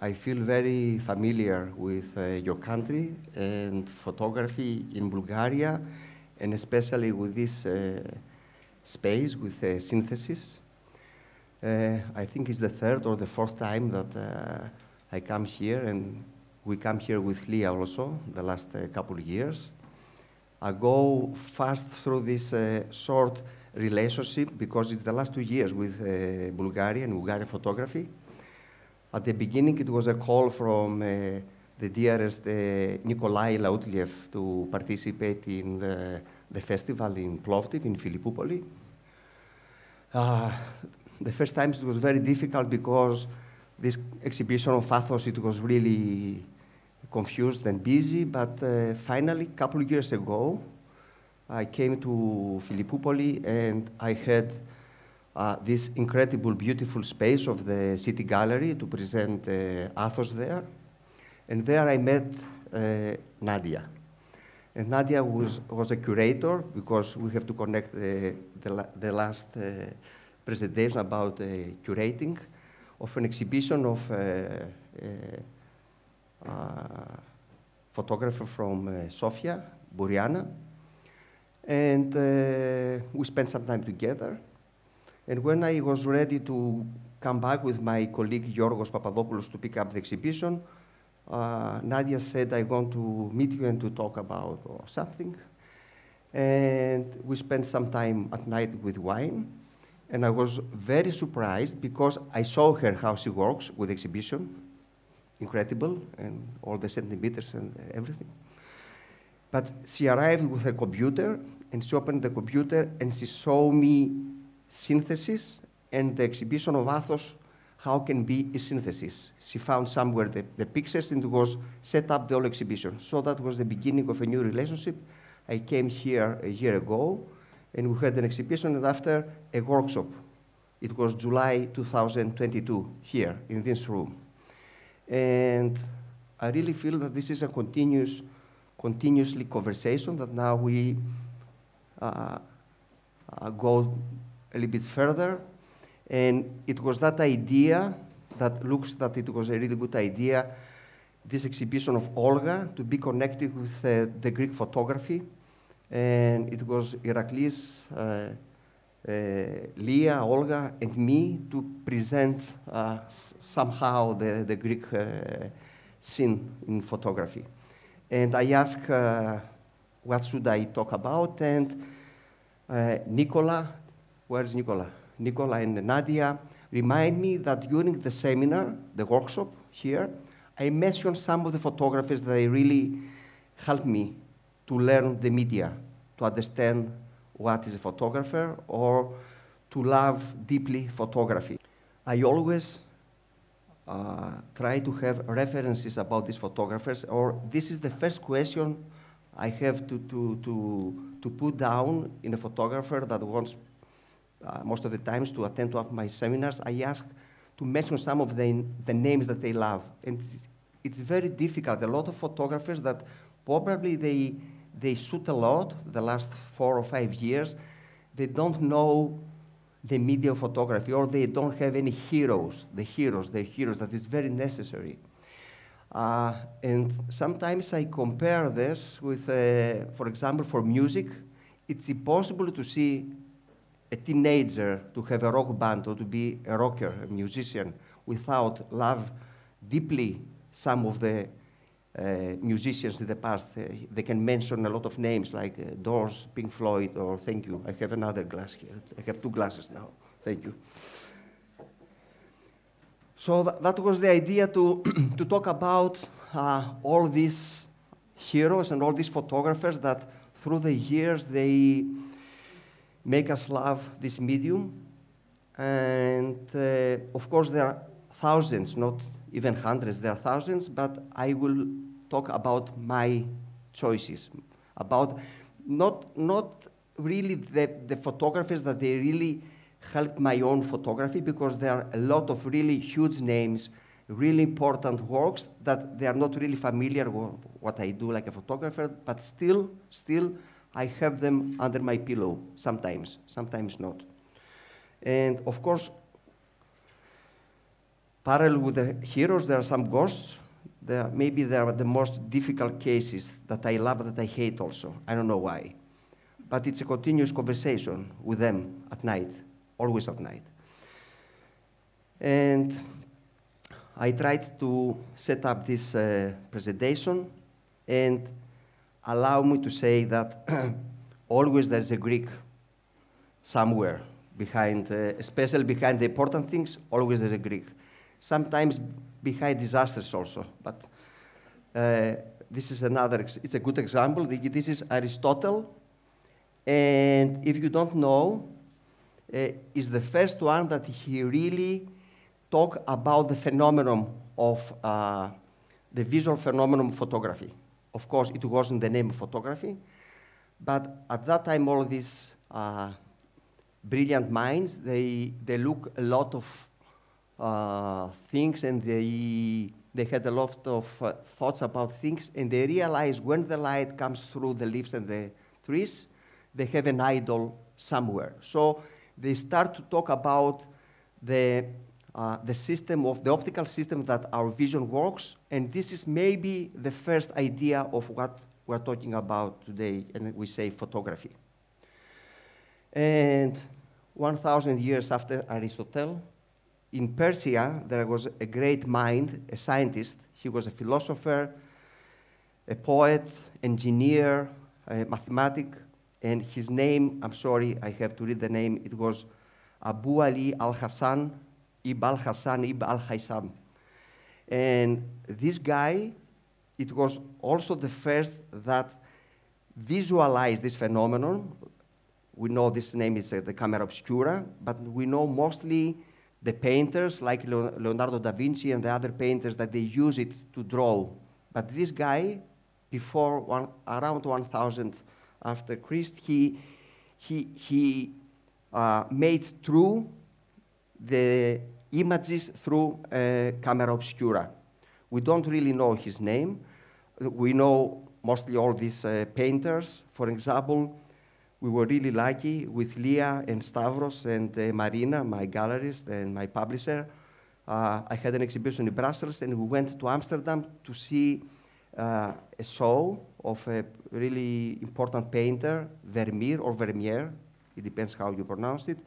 I feel very familiar with your country and photography in Bulgaria, and especially with this space, with Synthesis. I think it's the third or the fourth time that I come here, and we come here with Leah also, the last couple of years. I go fast through this short relationship because it's the last 2 years with Bulgaria and Bulgarian photography. At the beginning, it was a call from the dearest Nikolai Lautliev to participate in the festival in Plovdiv, in Philippopoli. The first times it was very difficult because this exhibition of Athos, it was really confused and busy, but finally, a couple of years ago, I came to Philippopoli and I had this incredible, beautiful space of the city gallery to present Athos there. And there I met Nadia. And Nadia was a curator, because we have to connect the last presentation about curating of an exhibition of photographer from Sofia, Buriana. And we spent some time together. And when I was ready to come back with my colleague Yorgos Papadopoulos to pick up the exhibition, Nadia said, I want to meet you and to talk about something. And we spent some time at night with wine. And I was very surprised because I saw her how she works with exhibition. Incredible, and all the centimeters and everything. But she arrived with her computer, and she opened the computer, and she showed me Synthesis and the exhibition of Athos, how can be a synthesis. She found somewhere the pictures, and it was set up the whole exhibition. So that was the beginning of a new relationship. I came here a year ago, and we had an exhibition, and after a workshop. It was July 2022 here in this room. And I really feel that this is a continuously conversation, that now we go a little bit further. And it was that idea that looks that it was a really good idea, this exhibition of Olga, to be connected with the Greek photography. And it was Iraklis, Leah, Olga, and me to present somehow the Greek scene in photography. And I asked, what should I talk about? And Nicola, where's Nicola? Nicola and Nadia remind me that during the seminar, the workshop here, I mentioned some of the photographers that they really helped me to learn the media, to understand what is a photographer, or to love deeply photography. I always try to have references about these photographers, or this is the first question I have to put down in a photographer that wants most of the times to attend to my seminars. I ask to mention some of the names that they love. And it's very difficult. A lot of photographers that probably they shoot a lot the last 4 or 5 years, they don't know the media of photography, or they don't have any heroes, the heroes that is very necessary. And sometimes I compare this with, for example, for music, it's impossible to see a teenager to have a rock band or to be a rocker, a musician, without love deeply some of the musicians in the past. They can mention a lot of names like Doors, Pink Floyd, or thank you. I have another glass here. I have 2 glasses now. Thank you. So that was the idea to talk about all these heroes and all these photographers that through the years they make us love this medium. And of course there are thousands, not even hundreds, there are thousands, but I will talk about my choices, about not really the photographers that they really helped my own photography, because there are a lot of really huge names, really important works that they are not really familiar with what I do like a photographer, but still I have them under my pillow sometimes not. And of course, Parallel with the heroes, there are some ghosts. Maybe they are the most difficult cases that I love, that I hate also. I don't know why. But it's a continuous conversation with them at night, always at night. And I tried to set up this presentation and allow me to say that always there's a Greek somewhere behind, especially behind the important things, always there's a Greek. Sometimes behind disasters also, but this is it's a good example. This is Aristotle, and if you don't know, is the first one that he really talked about the phenomenon of the visual phenomenon of photography. Of course, it wasn't the name of photography, but at that time, all these brilliant minds, they look a lot of things, and they had a lot of thoughts about things, and they realized when the light comes through the leaves and the trees, they have an idol somewhere. So they start to talk about the system of the optical system that our vision works, and this is maybe the first idea of what we're talking about today, and we say photography. And 1,000 years after Aristotle, in Persia, there was a great mind, a scientist. He was a philosopher, a poet, engineer, a mathematic, and his name, I'm sorry, I have to read the name, it was Abu Ali al-Hassan, Ibn al-Hassan, Ibn al-Haysam. And this guy, it was also the first that visualized this phenomenon. We know this name is the camera obscura, but we know mostly the painters like Leonardo da Vinci and the other painters that they use it to draw. But this guy, around 1000 after Christ, he made true the images through camera obscura. We don't really know his name. We know mostly all these painters. For example, we were really lucky with Leah and Stavros and Marina, my gallerist and my publisher. I had an exhibition in Brussels, and we went to Amsterdam to see a show of a really important painter, Vermeer or Vermeer, it depends how you pronounce it.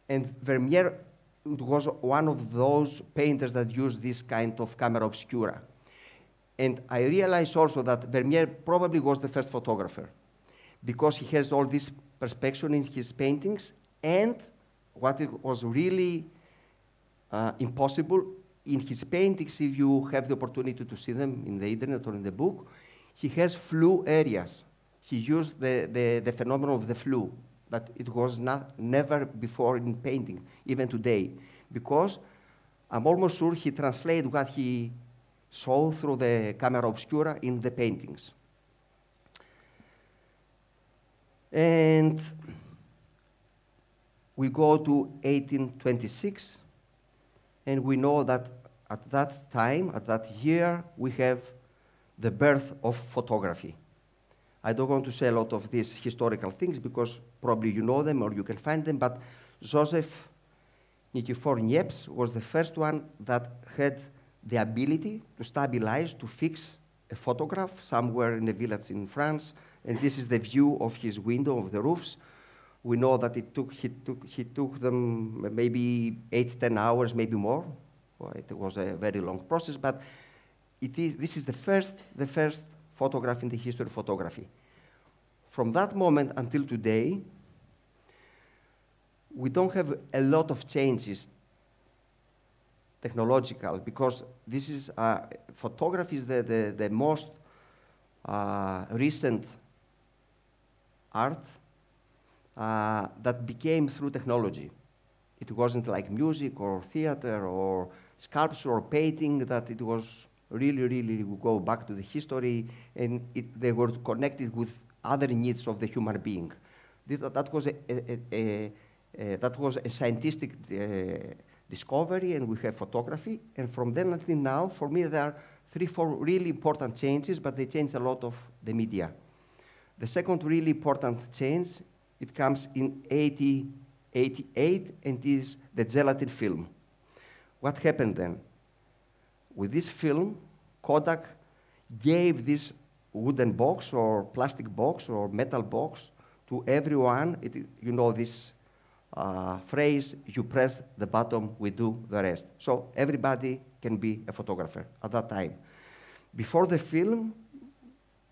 And Vermeer was one of those painters that used this kind of camera obscura. And I realized also that Vermeer probably was the first photographer, because he has all this perspection in his paintings, and what was really impossible, in his paintings, if you have the opportunity to see them in the internet or in the book, he has flue areas. He used the phenomenon of the flue, but it was never before in painting, even today, because I'm almost sure he translated what he saw through the camera obscura in the paintings. And we go to 1826, and we know that at that time, at that year, we have the birth of photography. I don't want to say a lot of these historical things because probably you know them or you can find them, but Joseph Nikifor Niepce was the first one that had the ability to stabilize, to fix a photograph somewhere in a village in France. And this is the view of his window of the roofs. We know that he took them maybe 8-10 hours, maybe more. Well, it was a very long process, but this is the first photograph in the history of photography. From that moment until today, we don't have a lot of changes technological, because this is photography is the most recent art that became through technology. It wasn't like music or theater or sculpture or painting, that it was really go back to the history, and they were connected with other needs of the human being. That was a scientific discovery, and we have photography. And from then until now, for me, there are 3-4 really important changes, but they change a lot of the media. The second really important change, it comes in 1888, and is the gelatin film. what happened then? With this film, Kodak gave this wooden box or plastic box or metal box to everyone. You know this phrase, you press the button, we do the rest. So everybody can be a photographer at that time. Before the film,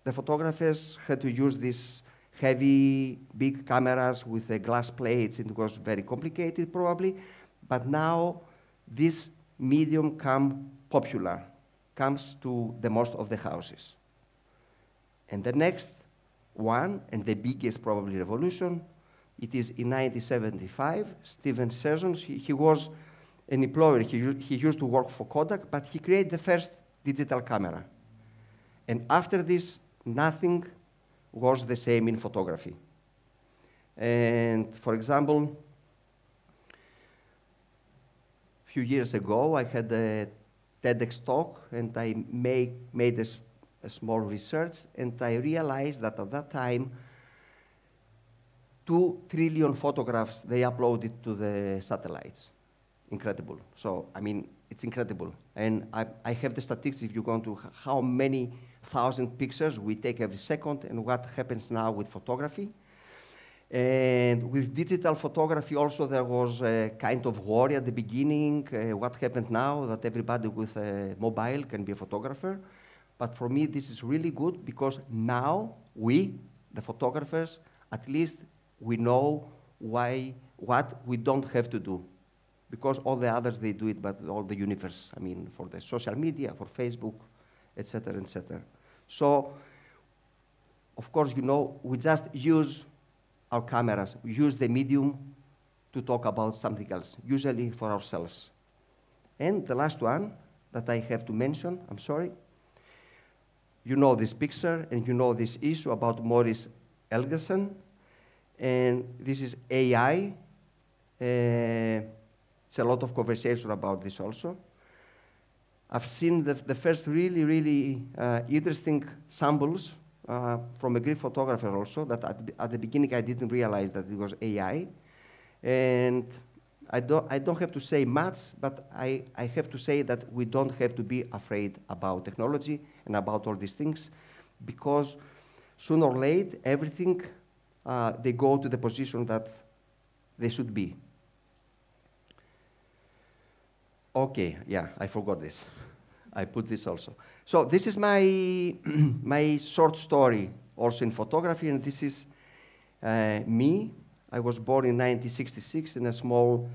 the photographers had to use these heavy, big cameras with the glass plates. It was very complicated, probably. But now, this medium comes to the most of the houses. And the next one, and the biggest probably revolution, it is in 1975. Steven Sessions, he was an employer. He used to work for Kodak, but he created the first digital camera. And after this, nothing was the same in photography. And for example, a few years ago, I had a TEDx talk, and I made a small research, and I realized that at that time, 2 trillion photographs they uploaded to the satellites. Incredible. So, I mean, it's incredible. And I have the statistics if you go to how many thousand pictures we take every second and what happens now with photography. And with digital photography also there was a kind of worry at the beginning, what happened now that everybody with a mobile can be a photographer. But for me this is really good because now we, the photographers, at least we know what we don't have to do. Because all the others, they do it, but all the universe, I mean, for the social media, for Facebook, etc., etc. So, of course, you know, we just use our cameras. We use the medium to talk about something else, usually for ourselves. And the last one that I have to mention, I'm sorry, you know this picture, and you know this issue about Maurice Elgerson, and this is AI. It's a lot of conversation about this also. I've seen the first really interesting samples from a Greek photographer also that at the beginning I didn't realize that it was AI. And I don't have to say much, but I have to say that we don't have to be afraid about technology and about all these things because sooner or later everything they go to the position that they should be. Okay, yeah, I forgot this. I put this also. So this is my, my short story also in photography, and this is me. I was born in 1966 in a small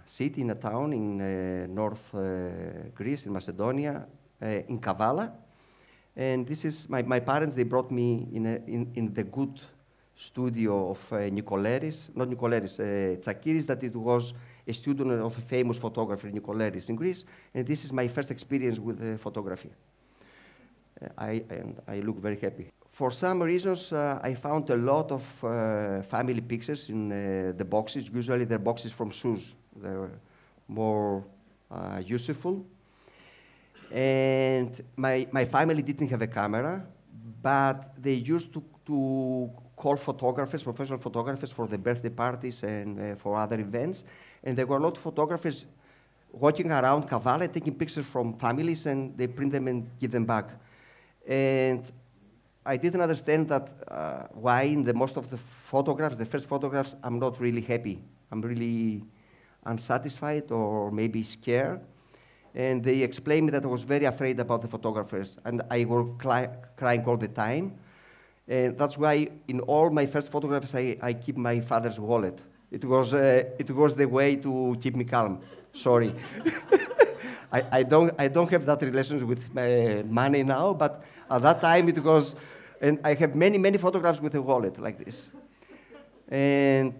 city, in a town in North Greece, in Macedonia, in Kavala. And this is, my parents, they brought me in the good studio of Nikoleris, not Nikoleris, Tsakiris, that it was a student of a famous photographer, Nikoleris, in Greece, and this is my first experience with photography. I look very happy. For some reasons, I found a lot of family pictures in the boxes. Usually they're boxes from shoes. They're more useful. And my family didn't have a camera, but they used to call photographers, professional photographers, for the birthday parties and for other events. And there were a lot of photographers walking around Kavala, taking pictures from families, and they print them and give them back. And I didn't understand that why in the most of the photographs, the first photographs, I'm not really happy. I'm really unsatisfied or maybe scared. And they explained me that I was very afraid about the photographers, and I was crying all the time. And that's why in all my first photographs, I keep my father's wallet. It was the way to keep me calm. Sorry. I don't have that relationship with money now, but at that time it was, and I have many photographs with a wallet like this. And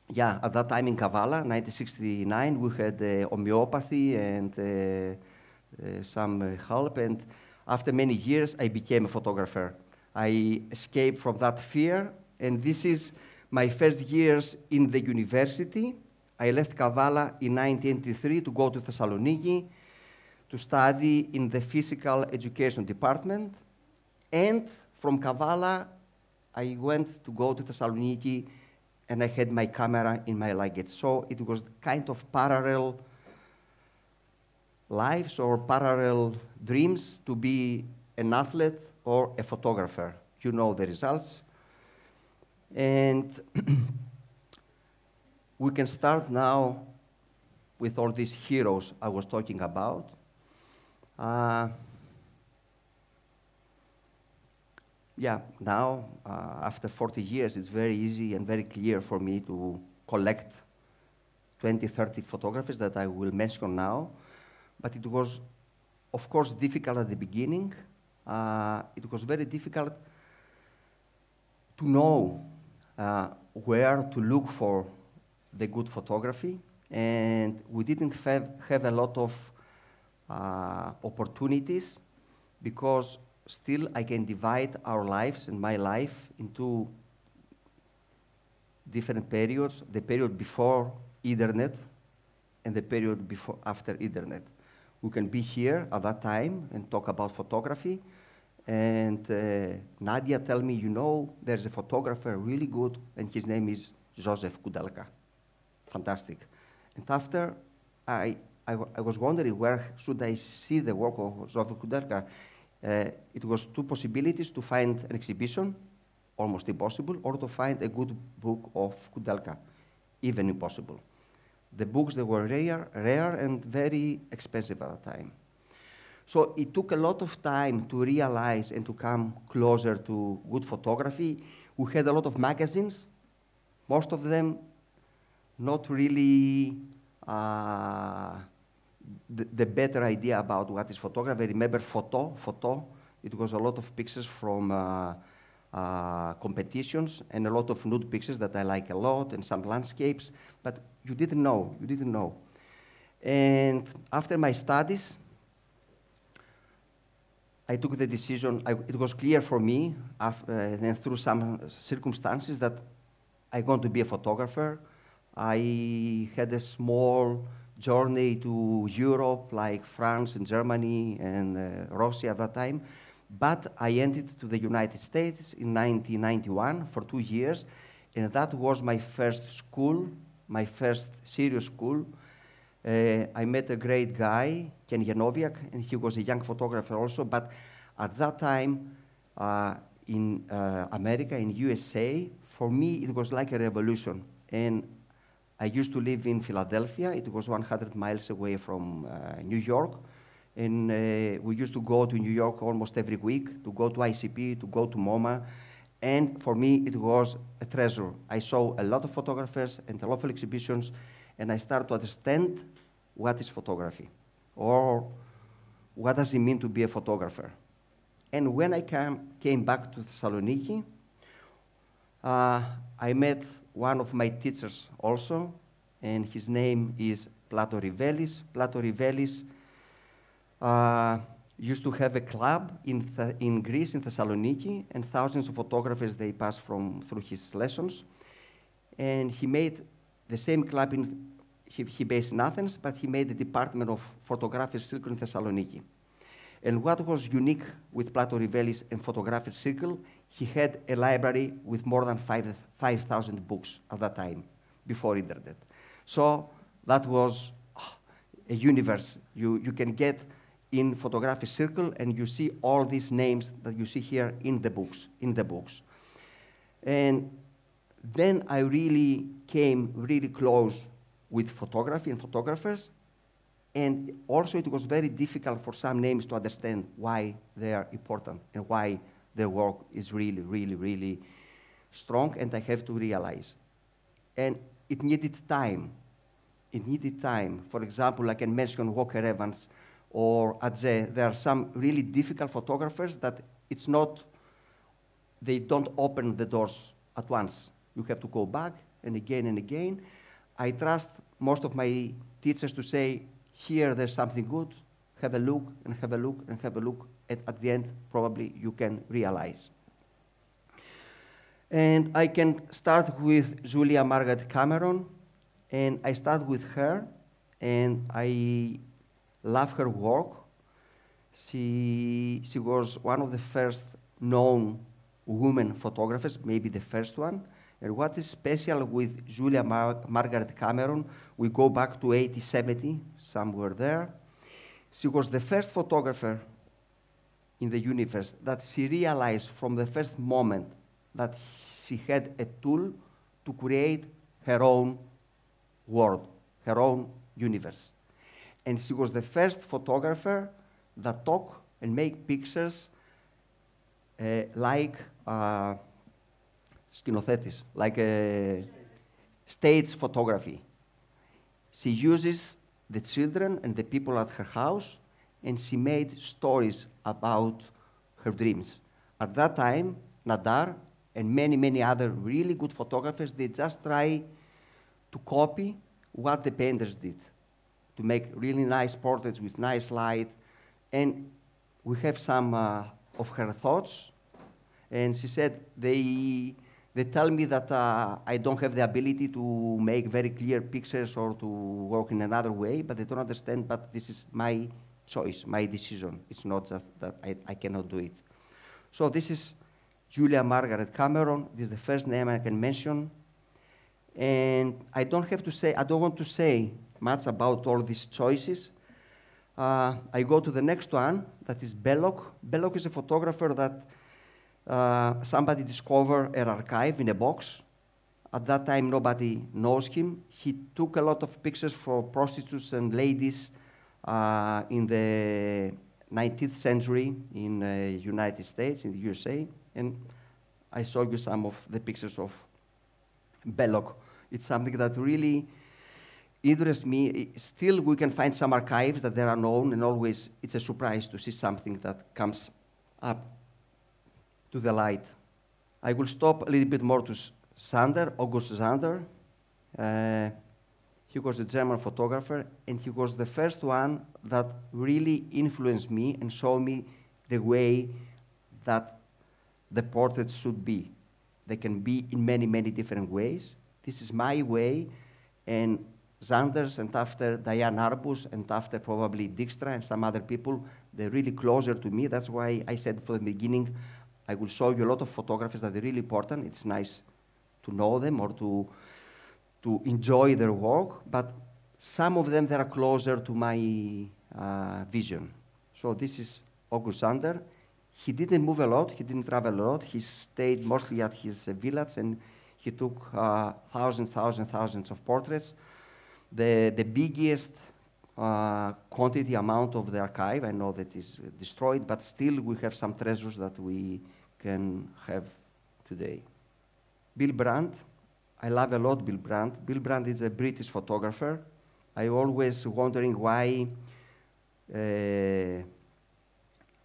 yeah, at that time in Kavala, 1969, we had homeopathy and some help, and after many years, I became a photographer. I escaped from that fear, and this is my first years in the university. I left Kavala in 1983 to go to Thessaloniki to study in the physical education department. And from Kavala, I went to go to Thessaloniki and I had my camera in my luggage. So it was kind of parallel lives or parallel dreams to be an athlete or a photographer. You know the results. And we can start now with all these heroes I was talking about. Yeah, now, after 40 years, it's very easy and very clear for me to collect 20, 30 photographs that I will mention now. But it was, of course, difficult at the beginning. It was very difficult to know where to look for the good photography. And we didn't have a lot of opportunities, because still I can divide our lives and my life into different periods: the period before internet and the period before after internet. We can be here at that time and talk about photography, and Nadia tell me, you know, there's a photographer really good, and his name is Joseph Kudelka. Fantastic. And after, I was wondering where should I see the work of Joseph Kudelka. It was two possibilities: to find an exhibition, almost impossible, or to find a good book of Kudelka, even impossible. The books, they were rare and very expensive at the time. So it took a lot of time to realize and to come closer to good photography. We had a lot of magazines, most of them not really the better idea about what is photography. I remember Photo. It was a lot of pictures from competitions and a lot of nude pictures that I like a lot, and some landscapes, but you didn't know. And after my studies, I took the decision. It was clear for me, then through some circumstances, that I want to be a photographer. I had a small journey to Europe, like France and Germany and Russia at that time. But I entered to the United States in 1991 for 2 years, and that was my first school, my first serious school. I met a great guy, Ken Janowiak, and he was a young photographer also. But at that time, in America, in USA, for me, it was like a revolution. And I used to live in Philadelphia. It was 100 miles away from New York. And we used to go to New York almost every week, to go to ICP, to go to MoMA. And for me, it was a treasure. I saw a lot of photographers and a lot of exhibitions, and I started to understand what is photography, or what does it mean to be a photographer. And when I came back to Thessaloniki, I met one of my teachers also, and his name is Plato Rivelis. Plato Rivelis used to have a club in Greece, in Thessaloniki, and thousands of photographers, they passed through his lessons. And he made the same club he based in Athens, but he made the department of photography circle in Thessaloniki. And what was unique with Plato Rivelis and photography circle, he had a library with more than 5,000 books at that time, before internet. So that was a universe. You can get in photography circle, and you see all these names that you see here in the books. And then I really came really close with photography and photographers. And also it was very difficult for some names to understand why they are important and why their work is really, really, really strong, and I have to realize. And it needed time. It needed time. For example, I can mention Walker Evans or Adze. There are some really difficult photographers that it's not, they don't open the doors at once. You have to go back and again and again. I trust most of my teachers to say, here there's something good, have a look and have a look and have a look, and at the end probably you can realize. And I can start with Julia Margaret Cameron, and I start with her, and I love her work. She was one of the first known women photographers, maybe the first one, And what is special with Julia Margaret Cameron, we go back to 1870, somewhere there. She was the first photographer in the universe that she realized from the first moment that she had a tool to create her own world, her own universe. And she was the first photographer that took and make pictures like skinothetis, like stage photography. She uses the children and the people at her house, and she made stories about her dreams. At that time, Nadar and many, many other really good photographers, they just try to copy what the painters did, to make really nice portraits with nice light. And we have some of her thoughts. And she said, they tell me that I don't have the ability to make very clear pictures or to work in another way, but they don't understand, but this is my choice, my decision. It's not just that I cannot do it. So this is Julia Margaret Cameron. This is the first name I can mention. And I don't want to say much about all these choices. I go to the next one, that is Belloc. Belloc is a photographer that somebody discovered an archive in a box. At that time, nobody knows him. He took a lot of pictures for prostitutes and ladies in the 19th century in the United States, in the USA. And I showed you some of the pictures of Belloc. It's something that really interests me. Still, we can find some archives that they are known, and always it's a surprise to see something that comes up to the light. I will stop a little bit more to Sander, August Sander. He was a German photographer, and he was the first one that really influenced me and showed me the way that the portraits should be. They can be in many, many different ways. This is my way, and Zanders, and after Diane Arbus, and after probably Dijkstra and some other people, they're really closer to me. That's why I said from the beginning, I will show you a lot of photographers that are really important. It's nice to know them or to enjoy their work, but some of them, they are closer to my vision. So this is August Sander. He didn't move a lot, he didn't travel a lot. He stayed mostly at his village, and he took thousands of portraits. The biggest quantity amount of the archive, I know that is destroyed, but still we have some treasures that we can have today. Bill Brandt, I love a lot Bill Brandt. Bill Brandt is a British photographer. I always wondering why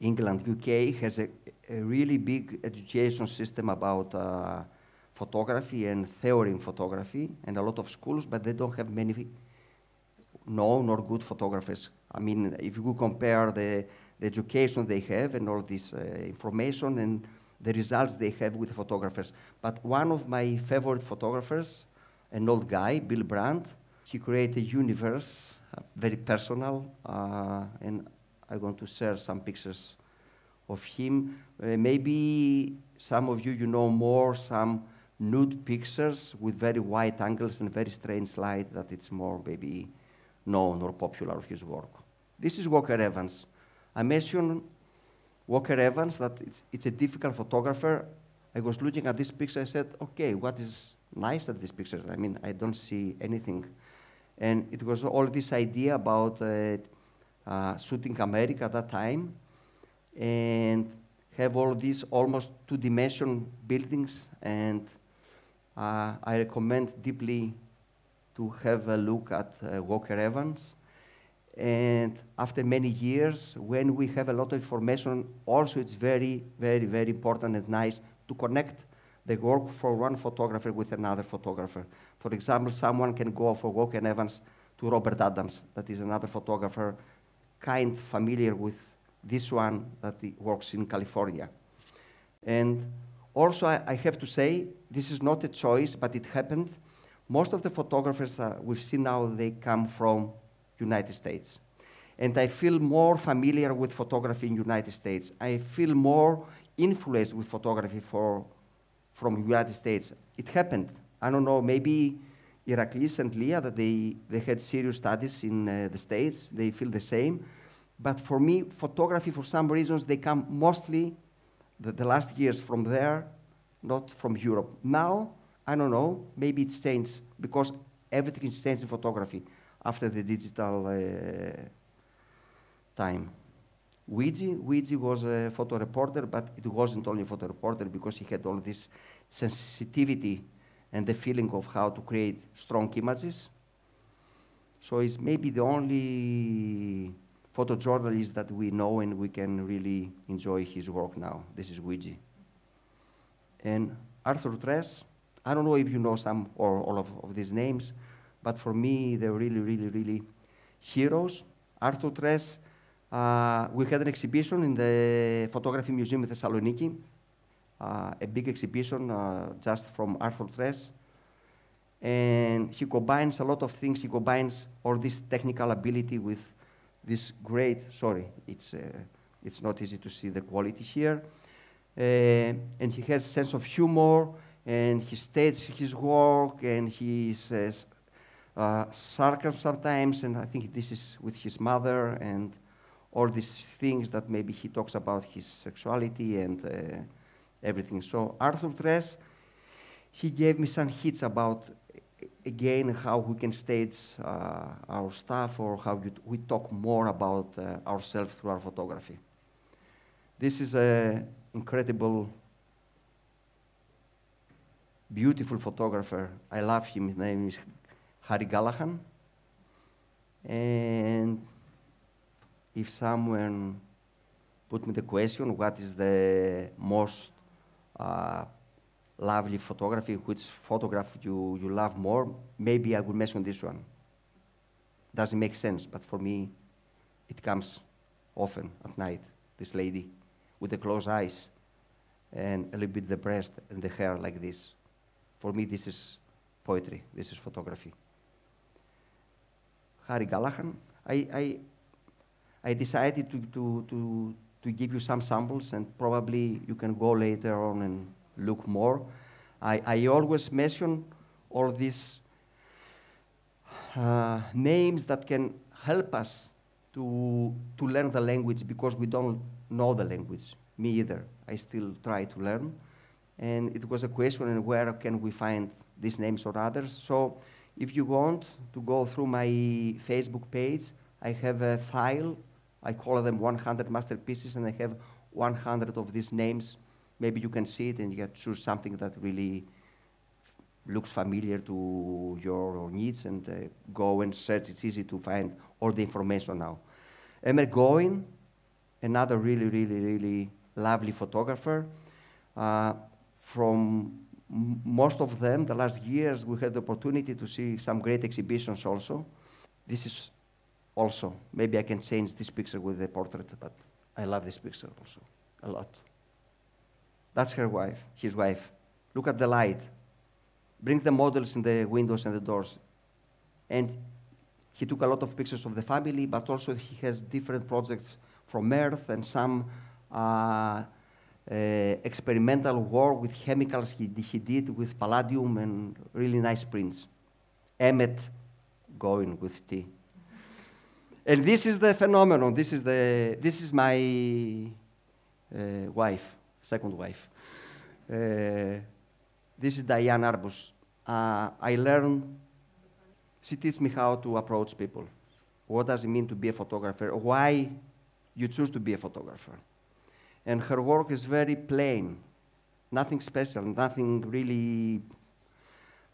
England, UK has a really big education system about photography and theory in photography, and a lot of schools, but they don't have many known or good photographers. I mean, if you compare the education they have and all this information and the results they have with photographers. But one of my favorite photographers, an old guy, Bill Brandt, he created a universe, very personal, and I want to share some pictures of him. Maybe some of you know more some nude pictures with very wide angles and very strange light that it's more maybe known or popular of his work. This is Walker Evans. I mentioned Walker Evans, that it's a difficult photographer. I was looking at this picture, I said, okay, what is nice at this picture? I mean, I don't see anything. And it was all this idea about shooting America at that time, and have all these almost two-dimensional buildings, and I recommend deeply to have a look at Walker Evans. And after many years, when we have a lot of information, also it's very, very, very important and nice to connect the work for one photographer with another photographer. For example, someone can go for Walker Evans to Robert Adams, that is another photographer, kind familiar with this one that works in California. And also, I have to say, this is not a choice, but it happened. Most of the photographers we've seen now, they come from United States. And I feel more familiar with photography in United States. I feel more influenced with photography from United States. It happened. I don't know, maybe Iraklis and Leah, that they had serious studies in the States. They feel the same. But for me, photography, for some reasons, they come mostly the last years from there, not from Europe. Now, I don't know, maybe it's changed because everything is changed in photography after the digital time. Luigi was a photo reporter, but it wasn't only a photo reporter because he had all this sensitivity and the feeling of how to create strong images. So he's maybe the only photojournalist that we know and we can really enjoy his work now. This is Luigi. And Arthur Tres, I don't know if you know some or all of these names, but for me, they're really, really, really heroes. Arthur Tres, we had an exhibition in the Photography Museum in Thessaloniki, a big exhibition just from Arthur Tres. And he combines a lot of things. He combines all this technical ability with this great, sorry, it's not easy to see the quality here. And he has a sense of humor, and he states his work, and he says sarcasm sometimes, and I think this is with his mother, and all these things that maybe he talks about his sexuality and everything. So Arthur Tres, he gave me some hints about, again, how we can stage our stuff or how we talk more about ourselves through our photography. This is an incredible, beautiful photographer. I love him. His name is Harry Gallahan. And if someone put me the question, what is the most lovely photography, which photograph you love more, maybe I would mention this one. Doesn't make sense, but for me, it comes often at night, this lady with the closed eyes and a little bit the breast and the hair like this. For me, this is poetry, this is photography. Harry Gallahan, I decided to give you some samples, and probably you can go later on and look more. I always mention all these names that can help us to learn the language because we don't know the language. Me either. I still try to learn. And it was a question, where can we find these names or others? So if you want to go through my Facebook page, I have a file. I call them 100 masterpieces, and I have 100 of these names. Maybe you can see it and you can choose something that really looks familiar to your needs and go and search. It's easy to find all the information now. Emmer Goin, another really, really, really lovely photographer. From most of them, the last years, we had the opportunity to see some great exhibitions also. This is also, maybe I can change this picture with the portrait, but I love this picture also a lot. That's her wife, his wife. Look at the light. Bring the models in the windows and the doors. And he took a lot of pictures of the family, but also he has different projects from Earth and some experimental work with chemicals he did with palladium and really nice prints. Emmet going with T. And this is the phenomenon. This is my wife, second wife. This is Diane Arbus. I learned, she teaches me how to approach people. What does it mean to be a photographer? Why you choose to be a photographer? And her work is very plain, nothing special, nothing really.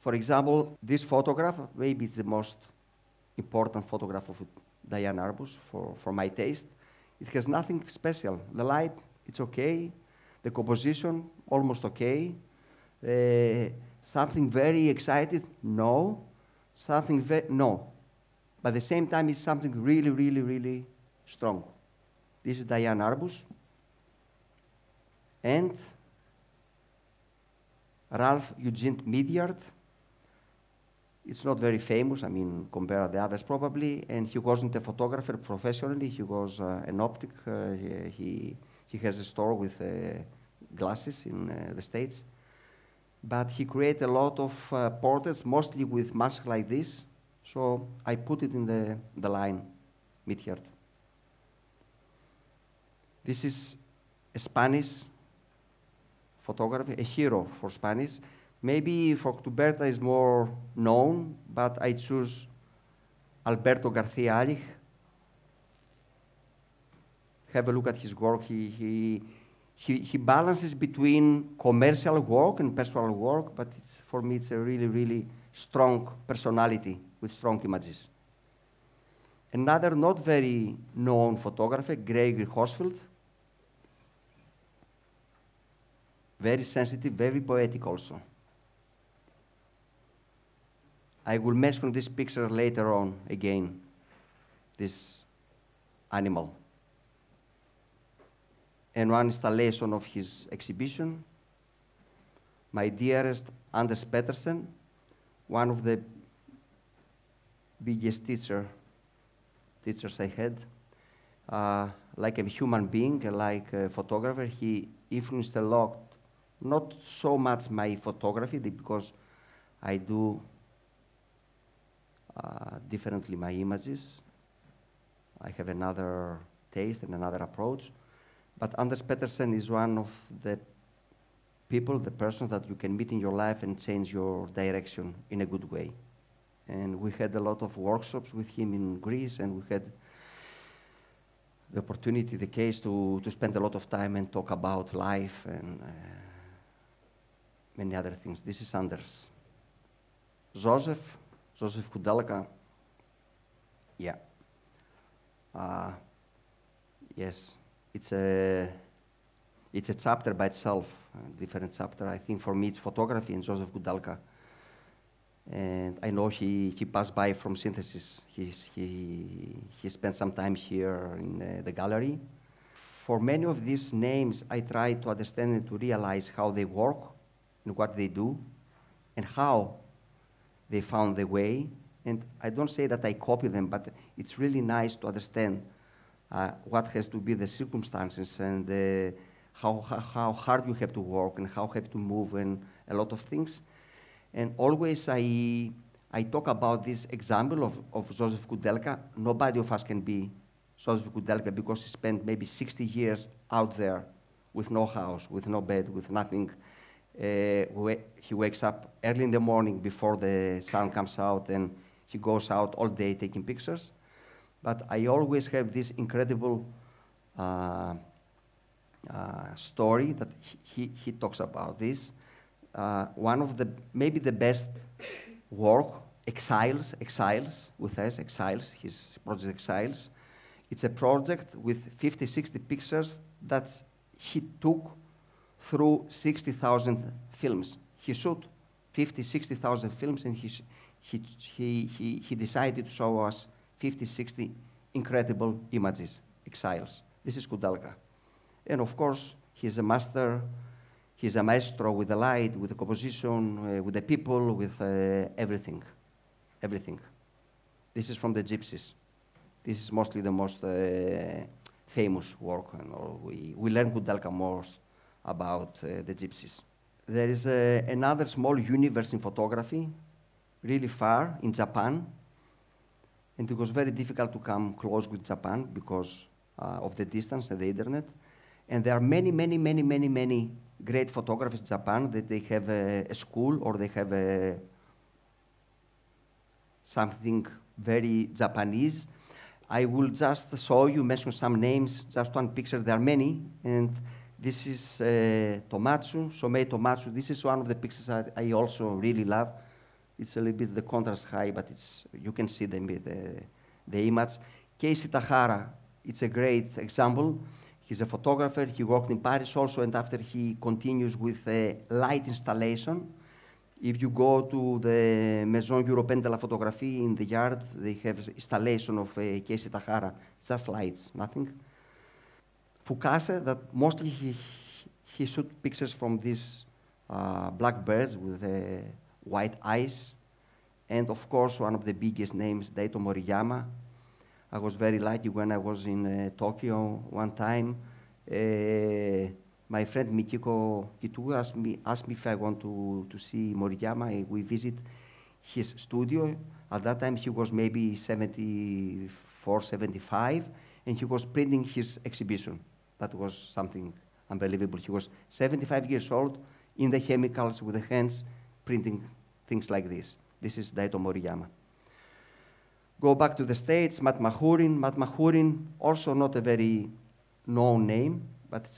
For example, this photograph, maybe it's the most important photograph of Diane Arbus for my taste. It has nothing special. The light, it's okay. The composition, almost okay. Something very excited, no. Something no. But at the same time, it's something really, really, really strong. This is Diane Arbus. And Ralph Eugene Midyard. It's not very famous, I mean, compared to the others probably, and he wasn't a photographer professionally, he was an optic. He has a store with glasses in the States. but he created a lot of portraits, mostly with masks like this. So I put it in the line, mid-here. This is a Spanish photographer, a hero for Spanish. Maybe for Tuberta is more known, but I choose Alberto Garcia Alich. Have a look at his work. He balances between commercial work and personal work, but for me it's a really, really strong personality with strong images. Another not very known photographer, Gregory Horsfield. Very sensitive, very poetic also. I will mention this picture later on again, this animal. And one installation of his exhibition. My dearest Anders Pettersen, one of the biggest teachers I had. Like a human being, like a photographer, he influenced a lot. Not so much my photography, because I do differently my images. I have another taste and another approach. But Anders Pettersen is one of the people, the persons that you can meet in your life and change your direction in a good way. And we had a lot of workshops with him in Greece, and we had the opportunity, the case to spend a lot of time and talk about life and many other things. This is Anders. Joseph Kudelka. Yeah. Yes, it's a chapter by itself, a different chapter. I think for me it's photography and Joseph Kudelka. And I know he passed by from Synthesis. He spent some time here in the gallery. For many of these names, I try to understand and to realize how they work and what they do and how they found the way. And I don't say that I copy them, but it's really nice to understand what has to be the circumstances and how hard you have to work and how you have to move and a lot of things. And always I talk about this example of Joseph Kudelka. Nobody of us can be Joseph Kudelka because he spent maybe 60 years out there with no house, with no bed, with nothing. He wakes up early in the morning before the sun comes out, and he goes out all day taking pictures. But I always have this incredible story that he talks about this. One of the, maybe the best work, Exiles with us, Exiles, his project Exiles. It's a project with 50, 60 pictures that he took through 60,000 films. He shot 50, 60,000 films, and he decided to show us 50, 60 incredible images, Exiles. This is Kudelka. And of course, he's a master. He's a maestro with the light, with the composition, with the people, with everything. Everything. This is from the Gypsies. This is mostly the most famous work. And we learn Kudelka most about the Gypsies. There is another small universe in photography, really far, in Japan. And it was very difficult to come close with Japan because of the distance and the internet. And there are many great photographers in Japan that they have a school or they have something very Japanese. I will just show you, mention some names, just one picture. There are many. And this is Tomatsu, Somei Tomatsu. This is one of the pictures I also really love. It's a little bit the contrast high, but you can see the image. Casey Tahara, it's a great example. He's a photographer. He worked in Paris also, and after he continues with light installation. If you go to the Maison Européenne de la Photographie in the yard, they have installation of Casey Tahara, just lights, nothing. Fukase, that mostly he shoot pictures from these black birds with white eyes. And of course, one of the biggest names, Daito Moriyama. I was very lucky when I was in Tokyo one time. my friend Mikiko Kitu asked me if I want to see Moriyama. We visit his studio. At that time, he was maybe 74, 75, and he was printing his exhibition. That was something unbelievable. He was 75 years old, in the chemicals with the hands, printing things like this. This is Daito Moriyama. Go back to the States, Matt Mahurin. Matt Mahurin, also not a very known name, but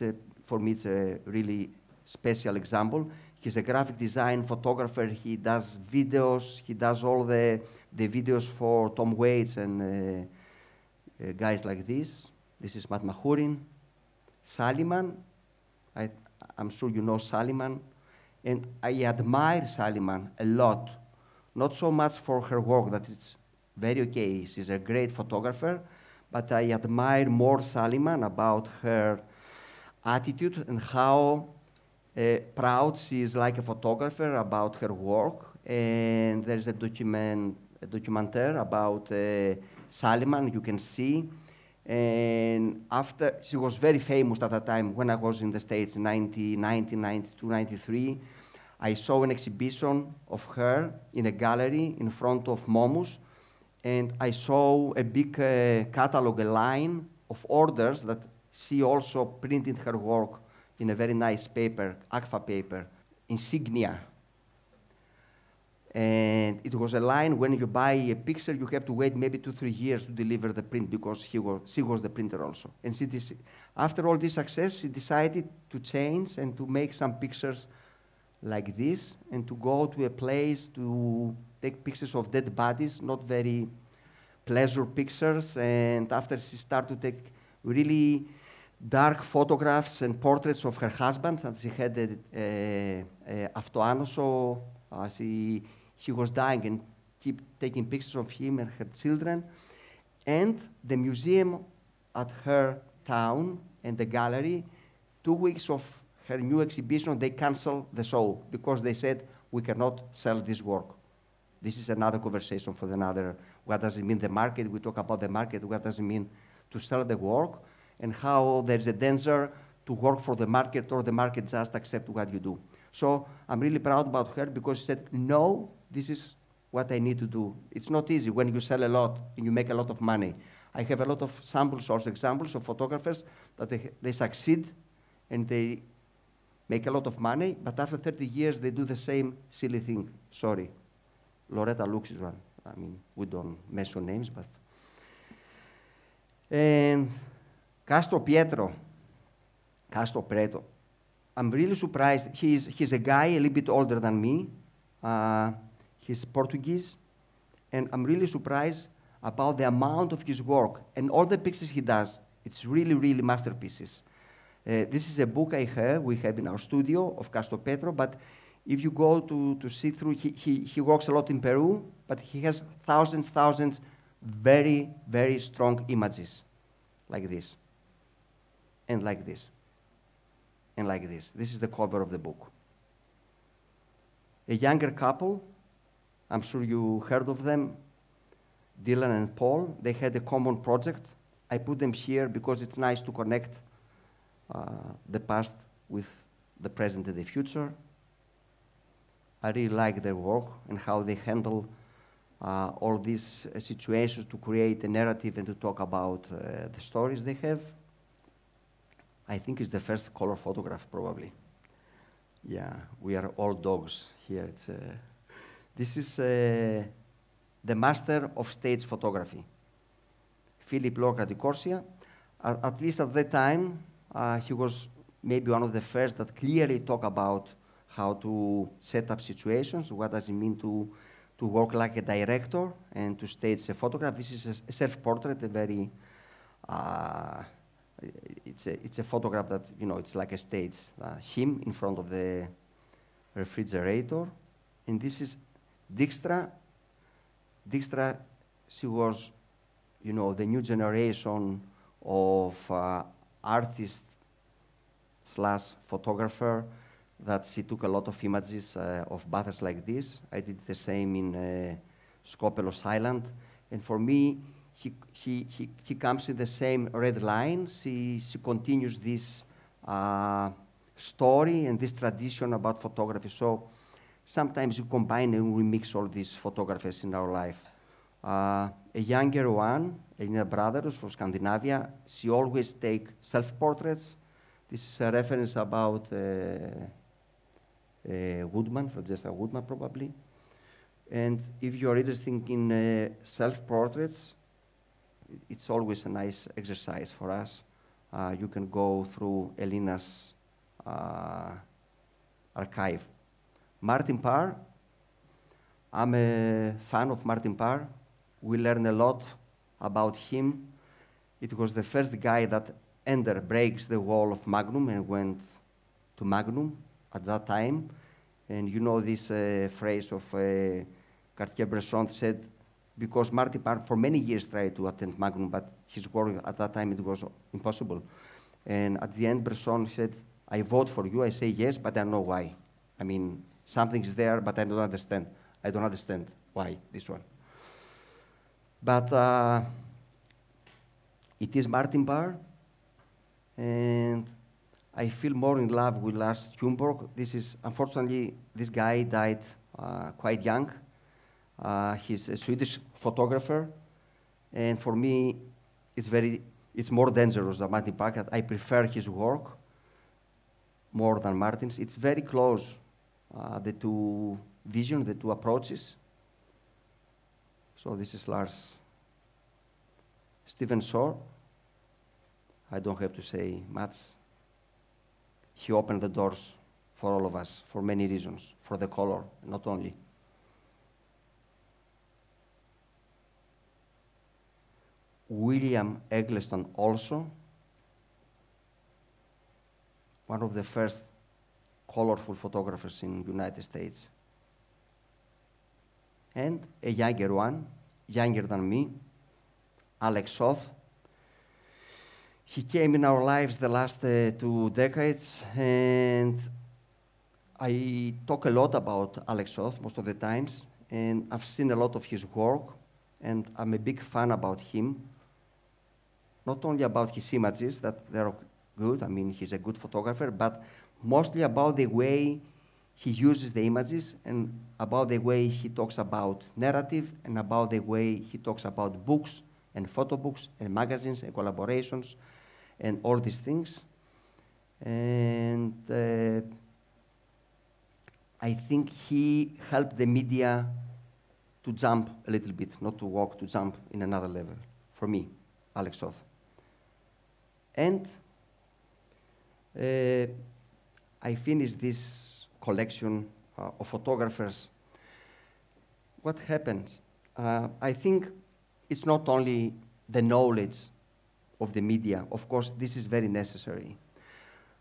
for me it's a really special example. He's a graphic design photographer. He does videos. He does all the videos for Tom Waits and guys like this. This is Matt Mahurin. Saliman, I'm sure you know Saliman. And I admire Saliman a lot. Not so much for her work, that is very okay. She's a great photographer. But I admire more Saliman about her attitude and how proud she is like a photographer about her work. And there's a documentaire about Saliman, you can see. And after, she was very famous at that time when I was in the States, 1990, 92, 93. I saw an exhibition of her in a gallery in front of Momus, and I saw a big catalog, a line of orders that she also printed her work in a very nice paper, Agfa paper, insignia. And it was a line, when you buy a picture, you have to wait maybe 2-3 years to deliver the print because she was the printer also. And after all this success, she decided to change and to make some pictures like this and to go to a place to take pictures of dead bodies, not very pleasure pictures. And after she started to take really dark photographs and portraits of her husband, and she had αυτοάνωσο, he was dying and keep taking pictures of him and her children. And the museum at her town and the gallery, 2 weeks of her new exhibition, they canceled the show because they said, we cannot sell this work. This is another conversation for another. What does it mean, the market? We talk about the market. What does it mean to sell the work? And how there's a danger to work for the market or the market just accept what you do. So I'm really proud about her because she said, no, this is what I need to do. It's not easy when you sell a lot and you make a lot of money. I have a lot of samples, also examples of photographers that they succeed and they make a lot of money, but after 30 years, they do the same silly thing. Sorry. Loretta Lux is one. I mean, we don't mention names, but. And Castro Pietro. I'm really surprised. He's a guy a little bit older than me. He's Portuguese. And I'm really surprised about the amount of his work and all the pictures he does. It's really, really masterpieces. This is a book we have in our studio of Castro Pietro, but if you go to see through, he works a lot in Peru, but he has thousands, very, very strong images, like this, and like this, and like this. This is the cover of the book. A younger couple, I'm sure you heard of them, Dylan and Paul. They had a common project. I put them here because it's nice to connect the past with the present and the future. I really like their work and how they handle all these situations to create a narrative and to talk about the stories they have. I think it's the first color photograph, probably. Yeah, we are all dogs here. This is the master of stage photography, Philip Lorca di Corsia. At least at that time, he was maybe one of the first that clearly talk about how to set up situations, what does it mean to work like a director and to stage a photograph. This is a self-portrait, a very, it's a photograph that, you know, it's like a stage, him in front of the refrigerator. And this is Dijkstra. Dijkstra, she was, you know, the new generation of artist / photographer that she took a lot of images of bathers like this. I did the same in Skopelos Island. And for me, he comes in the same red line. She continues this story and this tradition about photography. So sometimes we combine and we mix all these photographers in our life. A younger one, Elina Brothers from Scandinavia, she always take self-portraits. This is a reference about Woodman, Francesca Woodman probably. And if you're interested in self-portraits, it's always a nice exercise for us. You can go through Elina's archive. Martin Parr, I'm a fan of Martin Parr. We learn a lot about him. It was the first guy that breaks the wall of Magnum and went to Magnum at that time. And you know this phrase of Cartier-Bresson said, because Martin Parr for many years tried to attend Magnum, but his work at that time, it was impossible. And at the end, Bresson said, I vote for you. I say yes, but I don't know why. I mean, something's there, but I don't understand. I don't understand why, this one. But it is Martin Parr, and I feel more in love with Lars Thunborg. Unfortunately, this guy died quite young. He's a Swedish photographer, and for me, it's more dangerous than Martin Parr. I prefer his work more than Martin's. It's very close, the two visions, the two approaches. So this is Lars. Stephen Shore, I don't have to say much. He opened the doors for all of us, for many reasons, for the color, not only. William Eggleston also, one of the first colorful photographers in the United States. And a younger one, younger than me, Alex Soth. He came in our lives the last 2 decades, and I talk a lot about Alex Soth most of the times, and I've seen a lot of his work, and I'm a big fan about him. Not only about his images, that they're good, I mean, he's a good photographer, but mostly about the way he uses the images and about the way he talks about narrative and about the way he talks about books and photo books and magazines and collaborations and all these things. And I think he helped the media to jump a little bit, not to walk, to jump in another level, for me, Alex Soth. And I finished this collection of photographers. What happens? I think it's not only the knowledge of the media. Of course, this is very necessary.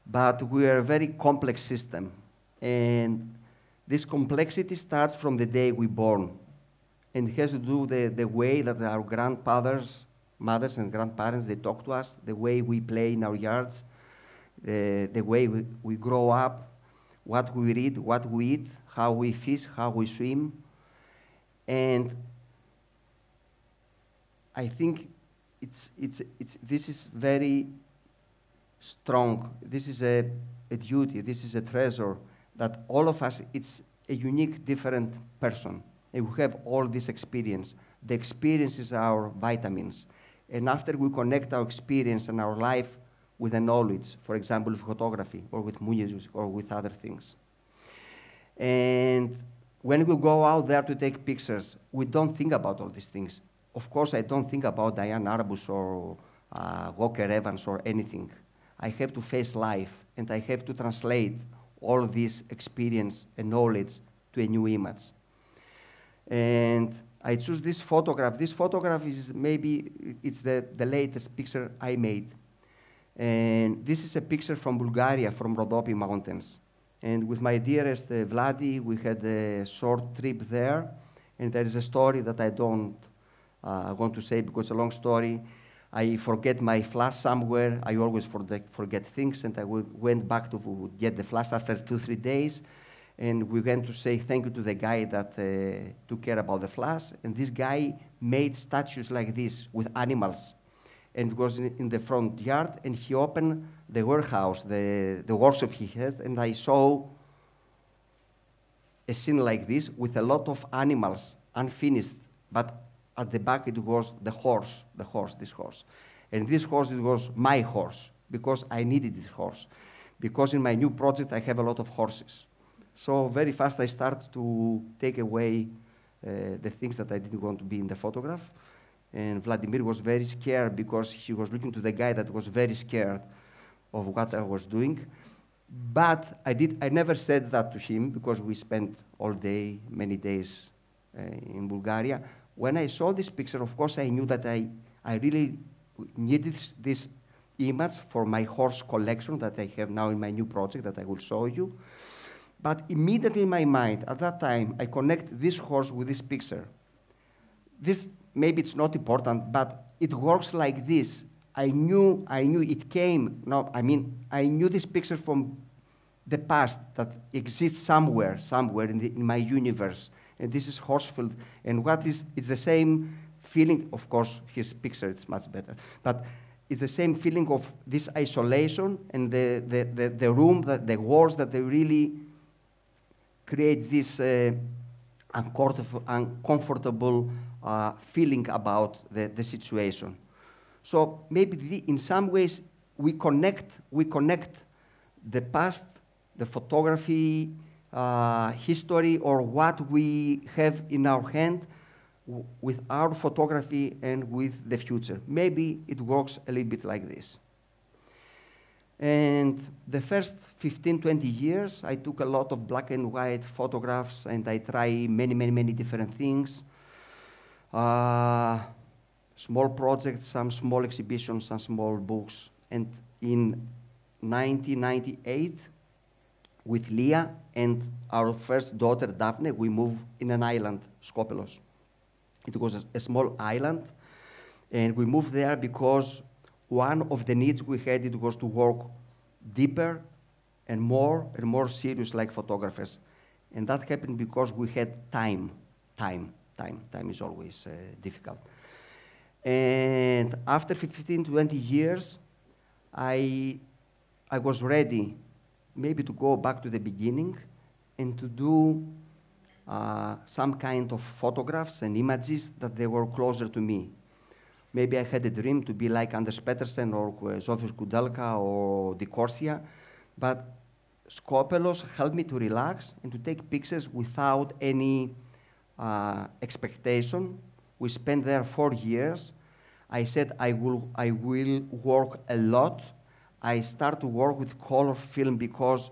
But we are a very complex system. And this complexity starts from the day we're born. And it has to do with the way that our grandfathers, mothers and grandparents, they talk to us, the way we play in our yards, the way we grow up, what we read, what we eat, how we fish, how we swim. And I think this is very strong. This is a duty, this is a treasure that all of us, it's a unique, different person. And we have all this experience. The experience is our vitamins. And after we connect our experience and our life with the knowledge, for example, with photography or with music or with other things. And when we go out there to take pictures, we don't think about all these things. Of course, I don't think about Diane Arbus or Walker Evans or anything. I have to face life, and I have to translate all this experience and knowledge to a new image. And I choose this photograph. This photograph is it's the latest picture I made. And this is a picture from Bulgaria, from Rhodope Mountains. And with my dearest Vladi, we had a short trip there. And there is a story that I don't want to say because it's a long story. I forget my flash somewhere. I always forget things. And I went back to get the flash after 2-3 days. And we went to say thank you to the guy that took care about the flash. And this guy made statues like this with animals. and it was in the front yard, and he opened the warehouse, the workshop he has, and I saw a scene like this with a lot of animals, unfinished, but at the back it was this horse. And this horse, it was my horse, because I needed this horse. Because in my new project, I have a lot of horses. So very fast, I started to take away the things that I didn't want to be in the photograph. And Vladimir was very scared because he was looking to the guy that was very scared of what I was doing. But I never said that to him because we spent all day, many days in Bulgaria. When I saw this picture, of course, I knew that I really needed this image for my horse collection that I have now in my new project that I will show you. But immediately in my mind, at that time, I connect this horse with this picture. This, maybe it's not important, but it works like this. I knew it came, no, I mean, I knew this picture from the past that exists somewhere in my universe. And this is Horsfield. And it's the same feeling, of course, his picture, it's much better. But it's the same feeling of this isolation and the room, the walls that they really create this uncomfortable feeling about the situation. So maybe in some ways we connect the past, the photography, history, or what we have in our hand with our photography and with the future. Maybe it works a little bit like this. And the first 15, 20 years, I took a lot of black and white photographs, and I tried many different things. Small projects, some small exhibitions, some small books. And in 1998, with Leah and our first daughter, Daphne, we moved in an island, Skopelos. It was a small island, and we moved there because one of the needs we had, it was to work deeper and more serious like photographers. And that happened because we had time. Time is always difficult. And after 15, 20 years, I was ready maybe to go back to the beginning and to do some kind of photographs and images that they were closer to me. Maybe I had a dream to be like Anders Petersen or Zofia Kudelka or Di Corsia, but Skopelos helped me to relax and to take pictures without any expectation. We spent there 4 years. I said I will work a lot. I started to work with color film because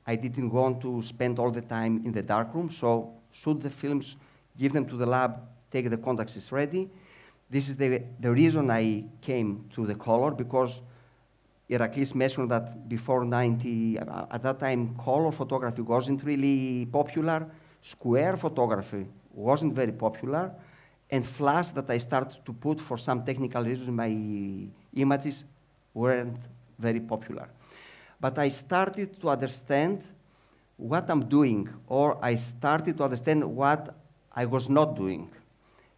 I didn't want to spend all the time in the darkroom. So shoot the films, give them to the lab, take the contacts, it's ready. This is the reason I came to the color, because Iraklis mentioned that before 90, at that time, color photography wasn't really popular. Square photography wasn't very popular. And flash that I started to put for some technical reasons in my images weren't very popular. But I started to understand what I'm doing, or I started to understand what I was not doing.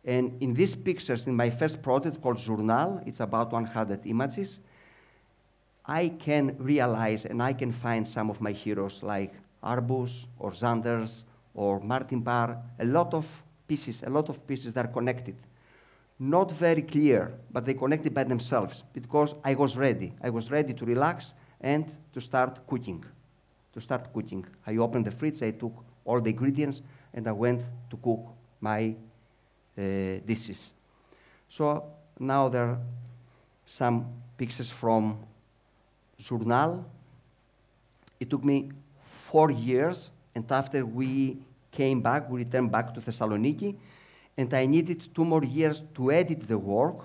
And in these pictures, in my first project called Journal, it's about 100 images, I can realize and I can find some of my heroes like Arbus or Zanders or Martin Parr, a lot of pieces that are connected. Not very clear, but they connected by themselves because I was ready. I was ready to relax and to start cooking. I opened the fridge, I took all the ingredients, and I went to cook my dishes. So now there are some pictures from Journal. It took me 4 years, and after we came back, we returned back to Thessaloniki, and I needed 2 more years to edit the work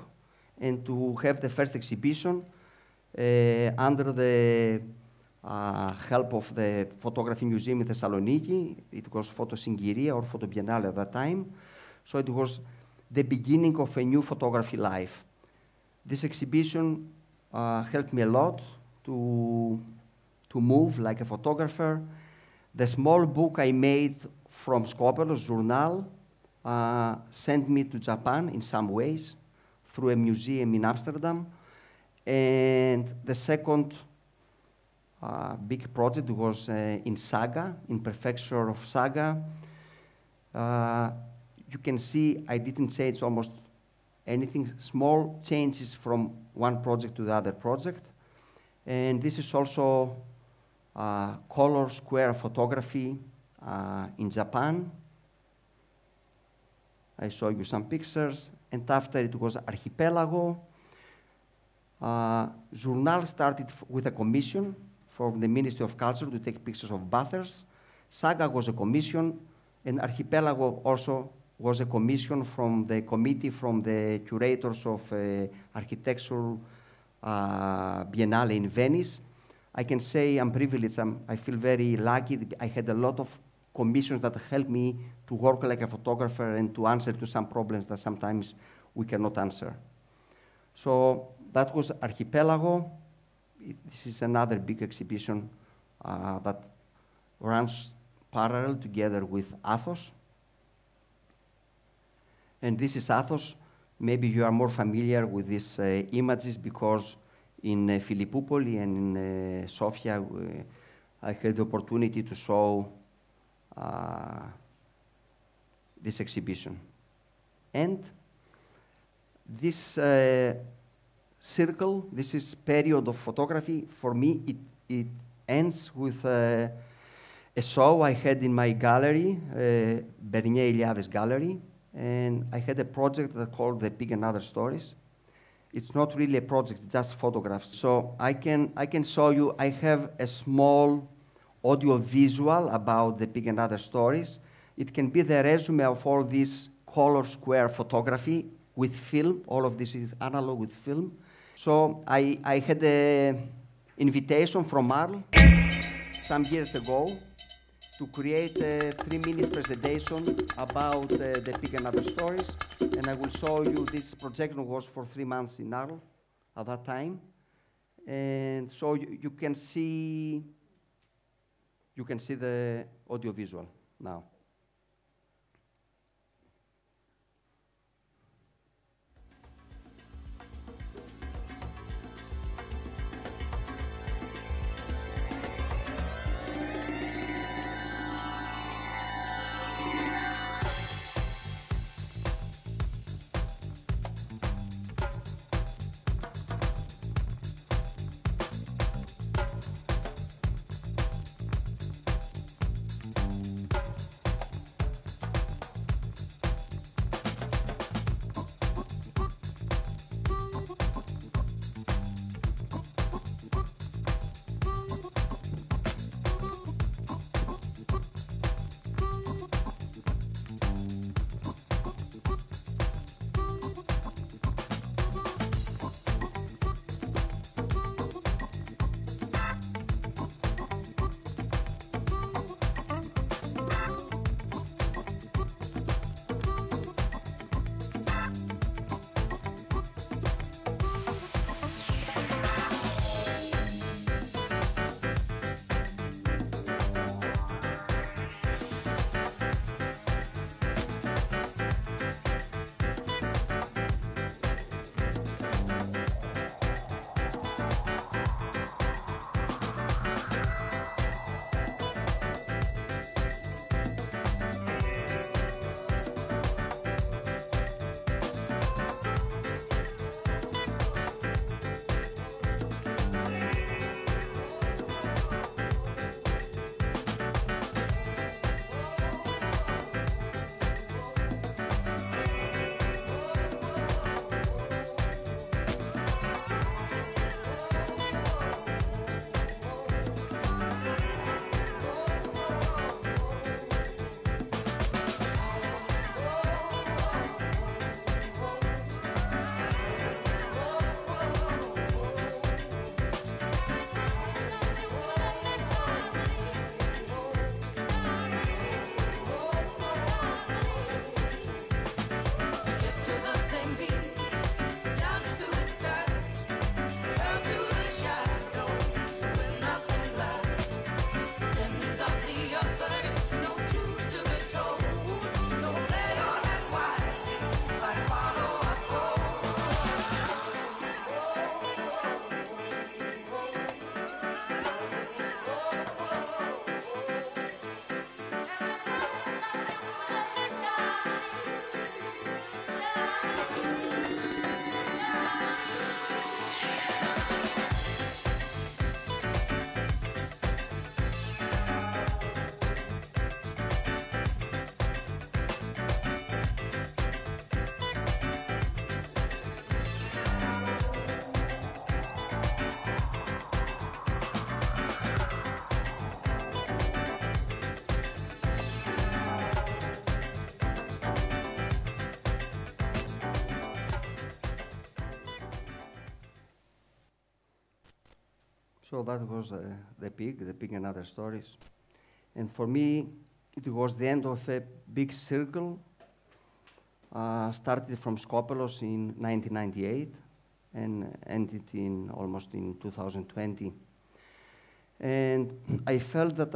and to have the first exhibition under the help of the Photography Museum in Thessaloniki. It was Photosyngeria or Photobiennale at that time. So it was the beginning of a new photography life. This exhibition helped me a lot to move like a photographer. The small book I made from Skopelos, Journal, sent me to Japan in some ways through a museum in Amsterdam. And the second big project was in Saga, in prefecture of Saga. You can see I didn't change almost anything, small changes from one project to the other project. And this is also color square photography in Japan. I show you some pictures. And after it was Archipelago. Journal started with a commission from the Ministry of Culture to take pictures of bathers. Saga was a commission, and Archipelago also was a commission from the committee, from the curators of architecture Biennale in Venice. I can say I'm privileged, I feel very lucky. I had a lot of commissions that helped me to work like a photographer and to answer to some problems that sometimes we cannot answer. So that was Archipelago. This is another big exhibition that runs parallel together with Athos. And this is Athos. Maybe you are more familiar with these images because in Philippoupoli and in Sofia, I had the opportunity to show this exhibition. And this circle, this is period of photography. For me, it ends with a show I had in my gallery, Bernier Iliades Gallery, and I had a project that called The Pig and Other Stories. It's not really a project, it's just photographs. So I can show you, I have a small audio visual about The Pig and Other Stories. It can be the resume of all this color square photography with film. All of this is analog with film. So I had an invitation from Arles some years ago to create a 3-minute presentation about The Pig and Other Stories. And I will show you, this projection was for 3 months in Arles at that time. And so you can see the audiovisual now. So that was the pig and other stories. And for me, it was the end of a big circle. Started from Skopelos in 1998 and ended almost in 2020. And I felt that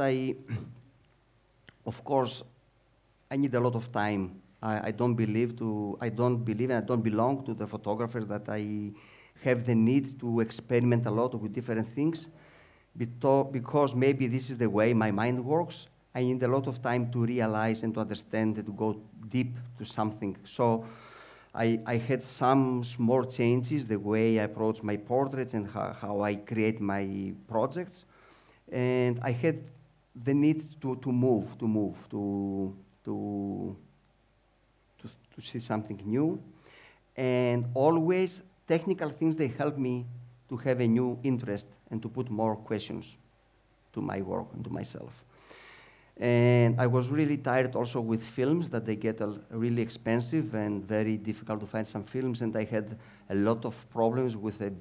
of course, I need a lot of time. I don't believe and I don't belong to the photographers that I have the need to experiment a lot with different things, because maybe this is the way my mind works. I need a lot of time to realize and to understand and to go deep to something. So I had some small changes, the way I approach my portraits and how I create my projects. And I had the need to see something new. And always technical things, they help me to have a new interest and to put more questions to my work and to myself. And I was really tired also with films, that they get really expensive and very difficult to find some films. And I had a lot of problems with a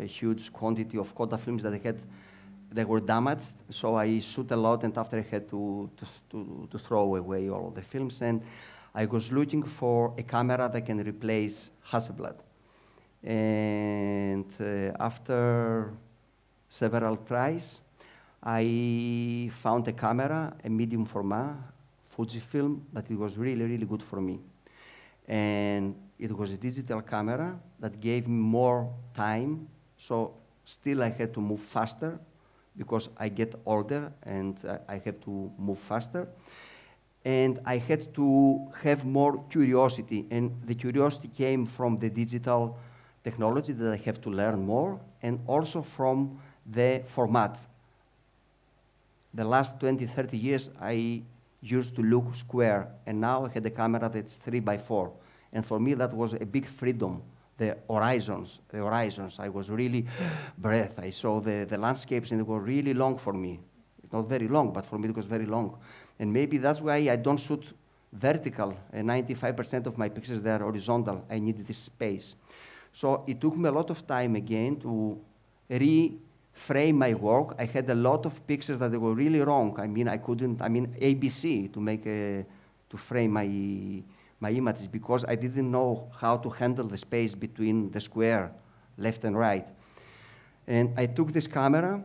huge quantity of Kodak films that they were damaged. So I shoot a lot, and after I had to throw away all of the films. And I was looking for a camera that can replace Hasselblad. And after several tries, I found a camera, a medium format, Fujifilm, that it was really, really good for me. And it was a digital camera that gave me more time, so still I had to move faster because I get older and I have to move faster. And I had to have more curiosity, and the curiosity came from the digital technology that I have to learn more, and also from the format. The last 20, 30 years, I used to look square, and now I had a camera that's 3x4. And for me, that was a big freedom. The horizons, I was really breath. I saw the landscapes, and they were really long for me. Not very long, but for me it was very long. And maybe that's why I don't shoot vertical. 95% of my pictures, they are horizontal. I need this space. So it took me a lot of time again to frame my work. I had a lot of pictures that they were really wrong. ABC to frame my images, because I didn't know how to handle the space between the square, left and right. And I took this camera,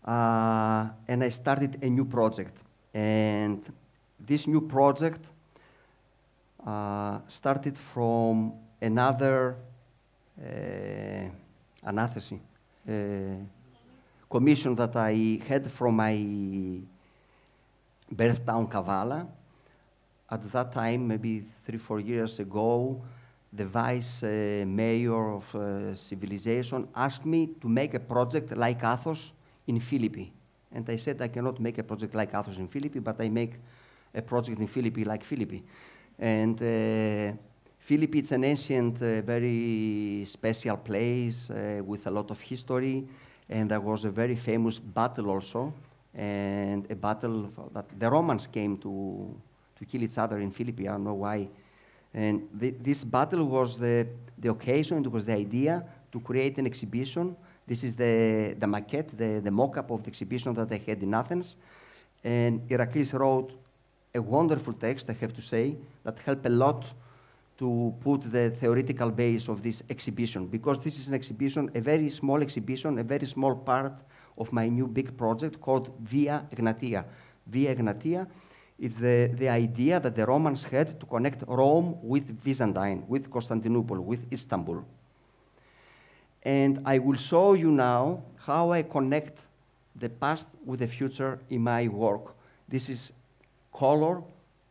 and I started a new project. And this new project started from another commission that I had from my birth town, Kavala. At that time, maybe 3-4 years ago, the vice mayor of civilization asked me to make a project like Athos in Philippi. And I said, I cannot make a project like Athos in Philippi, but I make a project in Philippi like Philippi. And Philippi, it's an ancient, very special place with a lot of history. And there was a very famous battle also, and a battle that the Romans came to kill each other in Philippi. I don't know why. And this battle was the occasion, it was the idea to create an exhibition. This is the maquette, the mock-up of the exhibition that I had in Athens. And Iraklis wrote a wonderful text, I have to say, that helped a lot to put the theoretical base of this exhibition, because this is an exhibition, a very small exhibition, a very small part of my new big project called Via Egnatia. Via Egnatia, it's the idea that the Romans had to connect Rome with Byzantine, with Constantinople, with Istanbul. And I will show you now how I connect the past with the future in my work. This is color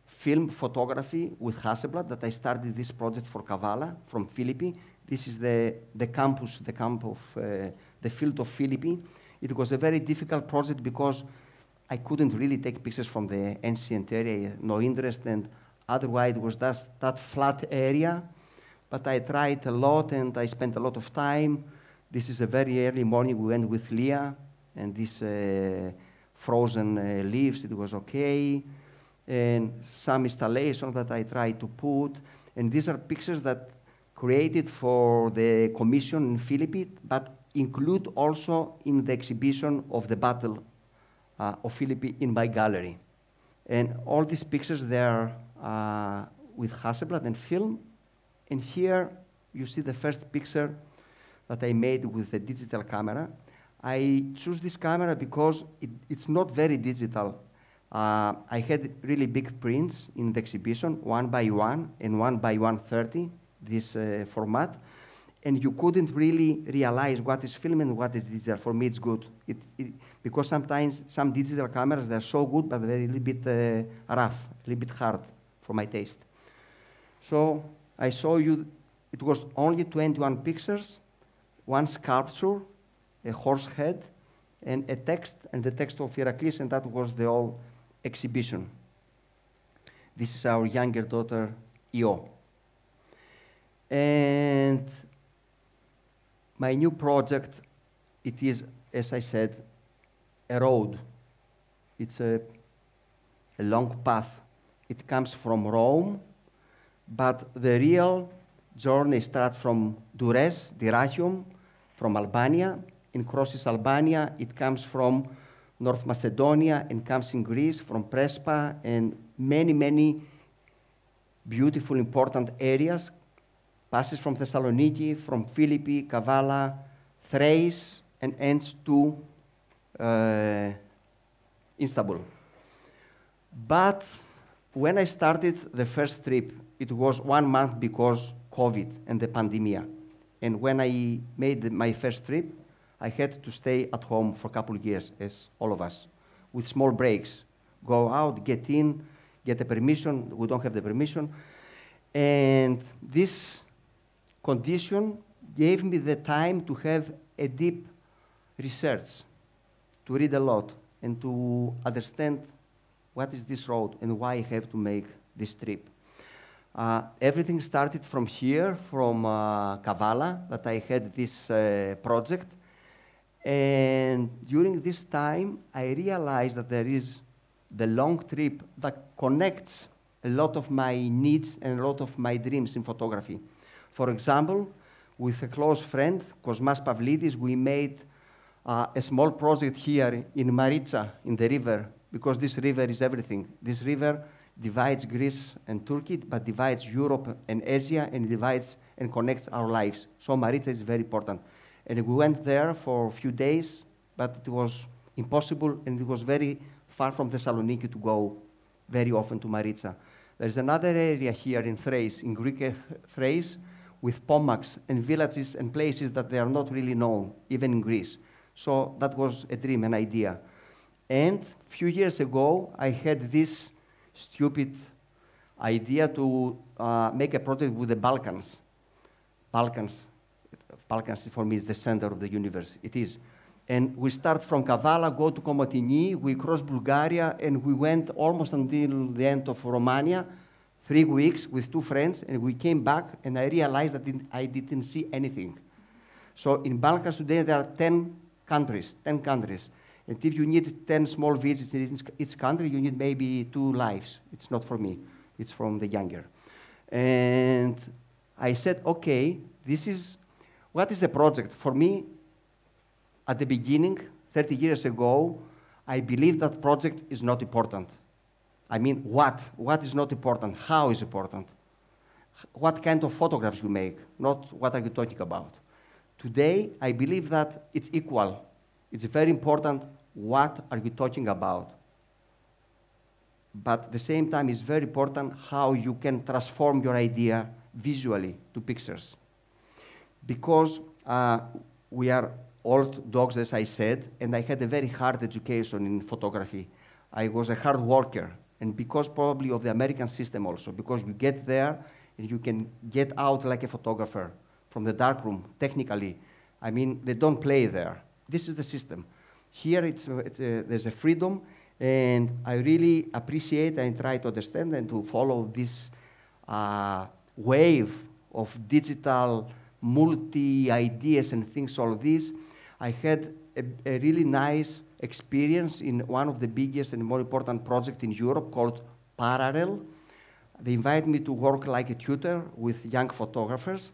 film photography with Hasselblad that I started this project for Kavala from Philippi. This is the camp of the field of Philippi. It was a very difficult project because I couldn't really take pictures from the ancient area, no interest, and otherwise it was just that flat area. But I tried a lot and I spent a lot of time. This is a very early morning. We went with Leah and these frozen leaves. It was okay. And some installation that I tried to put. And these are pictures that created for the commission in Philippi, but include also in the exhibition of the Battle of Philippi in my gallery. And all these pictures, they are with Hasselblad and film. And here you see the first picture that I made with a digital camera. I choose this camera because it's not very digital. I had really big prints in the exhibition, 1x1 and 1x130, this format. And you couldn't really realize what is film and what is digital. For me, it's good. Because sometimes some digital cameras, they're so good, but they're a little bit rough, a little bit hard for my taste. So I show you, it was only 21 pictures, one sculpture, a horse head, and a text, and the text of Heracles, and that was the whole exhibition. This is our younger daughter, Io. And my new project, it is, as I said, a road. It's a long path. It comes from Rome, but the real journey starts from Durres, Dyrrhachium, from Albania. It crosses Albania. It comes from North Macedonia and comes in Greece, from Prespa, and many, many beautiful, important areas. Passes from Thessaloniki, from Philippi, Kavala, Thrace, and ends to Istanbul. But when I started the first trip, it was 1 month because COVID and the pandemic. And when I made my first trip, I had to stay at home for a couple of years, as all of us, with small breaks. Go out, get in, get the permission. We don't have the permission. And this condition gave me the time to have a deep research, to read a lot, and to understand what is this road and why I have to make this trip. Everything started from here, from Kavala, that I had this project. And during this time, I realized that there is the long trip that connects a lot of my needs and a lot of my dreams in photography. For example, with a close friend, Kosmas Pavlidis, we made a small project here in Maritsa, in the river, because this river is everything. This river divides Greece and Turkey, but divides Europe and Asia, and divides and connects our lives. So Maritsa is very important. And we went there for a few days, but it was impossible, and it was very far from Thessaloniki to go very often to Maritsa. There's another area here in Thrace, in Greek Thrace, with pomaks and villages and places that they are not really known, even in Greece. So that was a dream, an idea. And a few years ago, I had this stupid idea to make a project with the Balkans. Balkans for me is the center of the universe. It is. And we start from Kavala, go to Komotini, we cross Bulgaria, and we went almost until the end of Romania, 3 weeks with 2 friends, and we came back, and I realized that I didn't see anything. So in Balkans today, there are 10 countries. And if you need 10 small visits in each country, you need maybe 2 lives. It's not for me. It's from the younger. And I said, okay, what is a project? For me, at the beginning, 30 years ago, I believed that project is not important. I mean, what? What is not important? How is important? What kind of photographs you make, not what are you talking about. Today, I believe that it's equal. It's very important what are you talking about. But at the same time, it's very important how you can transform your idea visually to pictures. Because we are old dogs, as I said, and I had a very hard education in photography. I was a hard worker, and because probably of the American system also, because you get there and you can get out like a photographer from the darkroom, technically. I mean, they don't play there. This is the system. Here there's a freedom, and I really appreciate and try to understand and to follow this wave of digital multi-ideas and things, all this. I had a really nice experience in one of the biggest and more important projects in Europe called Parallel. They invited me to work like a tutor with young photographers.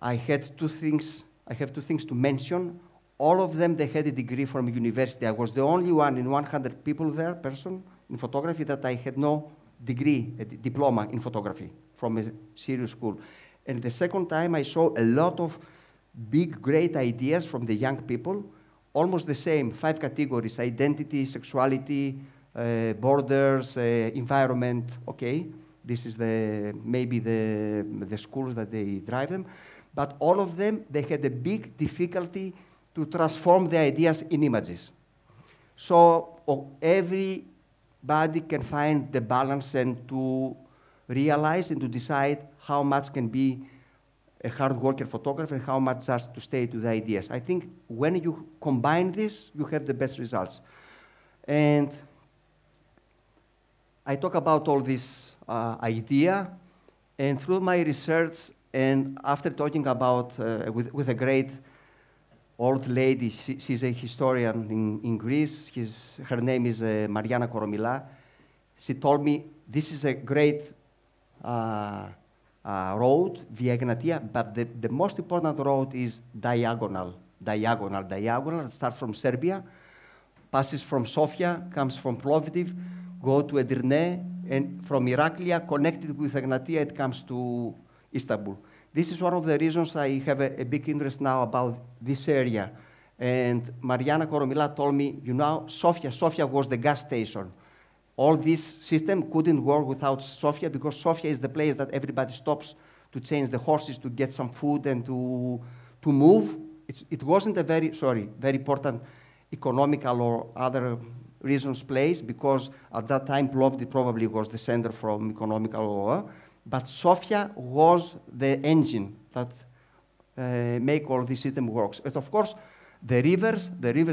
I had 2 things I have two things to mention. All of them, they had a degree from university. I was the only one in 100 people there, person, in photography, that I had no degree, a diploma in photography from a serious school. And the second time, I saw a lot of big, great ideas from the young people, almost the same, 5 categories: identity, sexuality, borders, environment. Okay, this is maybe the schools that they drive them. But all of them, they had a big difficulty to transform the ideas in images. So everybody can find the balance and to realize and to decide how much can be a hard worker photographer and how much just to stay to the ideas. I think when you combine this, you have the best results. And I talk about all this idea, and through my research and after talking about with a great old lady, she's a historian in Greece. Her name is Mariana Koromila. She told me this is a great road, Via Egnatia, but the most important road is diagonal. It starts from Serbia, passes from Sofia, comes from Plovdiv, go to Edirne, and from Iraklia, connected with Egnatia, it comes to Istanbul. This is one of the reasons I have a big interest now about this area. And Mariana Koromila told me, you know, Sofia was the gas station. All this system couldn't work without Sofia, because Sofia is the place that everybody stops to change the horses, to get some food, and to move. It wasn't a very important economical or other reasons place, because at that time Plovdiv probably was the center from economical, but Sofia was the engine that make all this system works. And of course, the rivers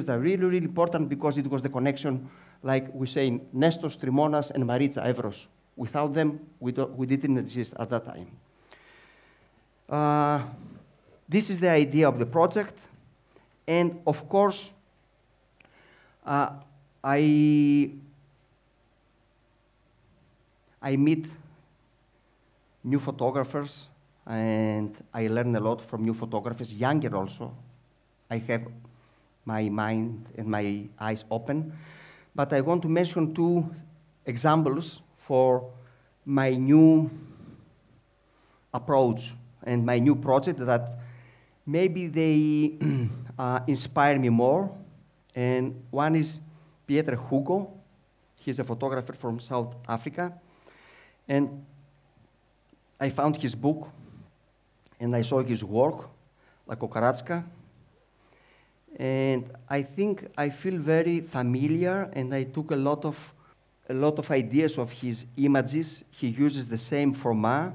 are really, really important, because it was the connection, like we say, Nestos, Trimonas, and Maritsa, Evros. Without them, we didn't exist at that time. This is the idea of the project. And of course, I meet new photographers, and I learn a lot from new photographers, younger also. I have my mind and my eyes open. But I want to mention 2 examples for my new approach and my new project that maybe they inspire me more. And one is Pieter Hugo. He's a photographer from South Africa. And I found his book, and I saw his work, La Cucaracha. And I think I feel very familiar, and I took a lot of ideas of his images. He uses the same format,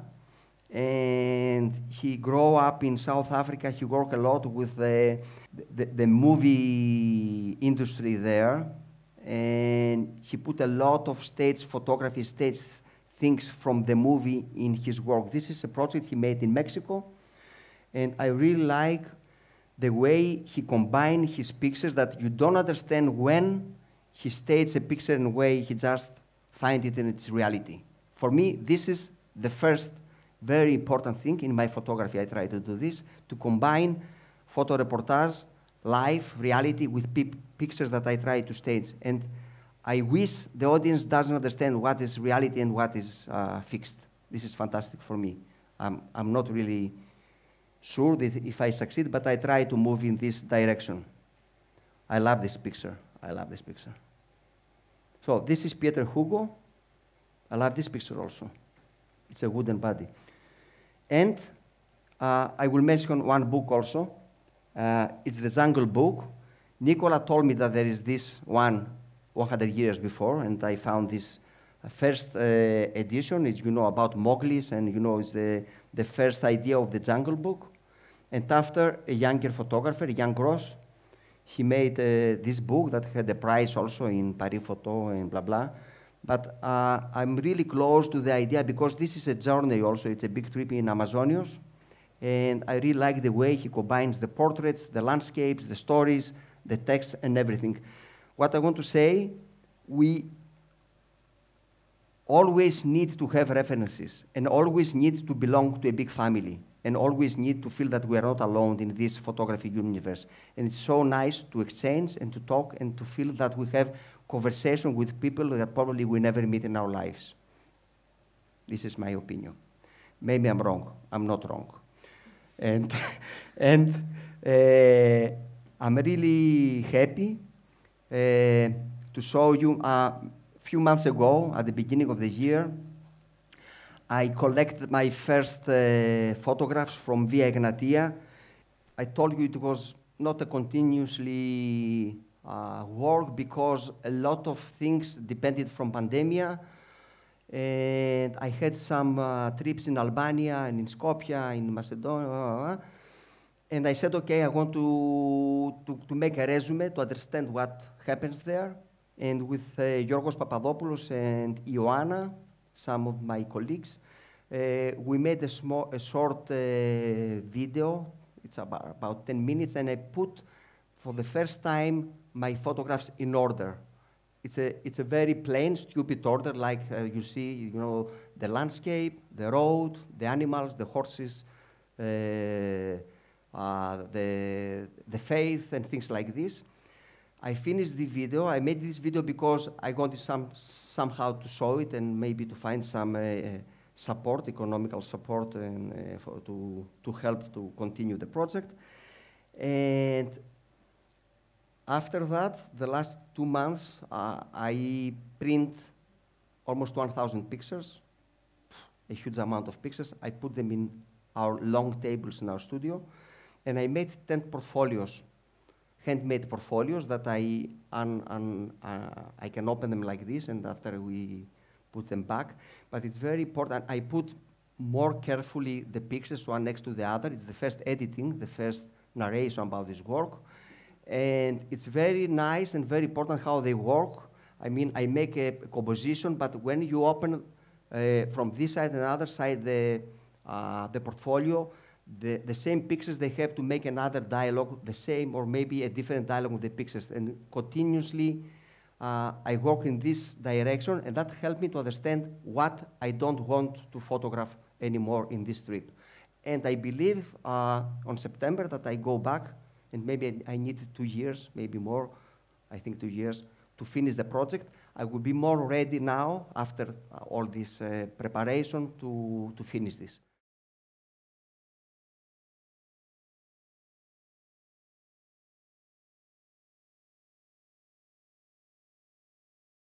and he grew up in South Africa. He worked a lot with the movie industry there, and he put a lot of stage photography, stage things from the movie in his work. This is a project he made in Mexico, and I really like the way he combined his pictures, that you don't understand when he states a picture in a way he just finds it in its reality. For me, this is the first very important thing in my photography. I try to do this, to combine photo reportage, live, reality, with pictures that I try to stage. And I wish the audience doesn't understand what is reality and what is fixed. This is fantastic for me. I'm not really sure that if I succeed, but I try to move in this direction. I love this picture. So this is Pieter Hugo. I love this picture also. It's a wooden body. And I will mention one book also. It's the Jungle Book. Nicola told me that there is this one 100 years before, and I found this first edition. It's, about Mowgli's, and, it's the first idea of the Jungle Book. And after, a younger photographer, Jan Gross, he made this book that had a prize also in Paris Photo and blah, blah. But I'm really close to the idea, because this is a journey also. It's a big trip in Amazonians. And I really like the way he combines the portraits, the landscapes, the stories, the text, and everything. What I want to say, we always need to have references and always need to belong to a big family. and always need to feel that we are not alone in this photography universe. And it's so nice to exchange and to talk and to feel that we have conversation with people that probably we never meet in our lives. This is my opinion. Maybe I'm wrong. I'm not wrong. And, I'm really happy to show you a few months ago, at the beginning of the year, I collected my first photographs from Via Egnatia. I told you it was not a continuously work because a lot of things depended from pandemia. And I had some trips in Albania and in Skopje, in Macedonia. And I said, okay, I want to make a resume to understand what happens there. And with Yorgos Papadopoulos and Ioanna, some of my colleagues, we made a short video. It's about 10 minutes, and I put, for the first time, my photographs in order. It's a very plain, stupid order, like you see, you know, the landscape, the road, the animals, the horses, the faith, and things like this. I finished the video. I made this video because I wanted somehow to show it and maybe to find some support, economical support, and to help to continue the project. And after that, the last 2 months, I print almost 1,000 pictures, a huge amount of pictures. I put them in our long tables in our studio, and I made 10 portfolios, handmade portfolios that I can open them like this, and after we put them back. But it's very important. I put more carefully the pictures one next to the other. It's the first editing, the first narration about this work. And it's very nice and very important how they work. I mean, I make a composition, but when you open from this side and the other side the portfolio, the same pictures, they have to make another dialogue, the same or maybe a different dialogue with the pictures. And continuously, I work in this direction, and that helped me to understand what I don't want to photograph anymore in this trip. And I believe on September that I go back, and maybe I need 2 years, maybe more, I think 2 years, to finish the project. I will be more ready now, after all this preparation, to finish this.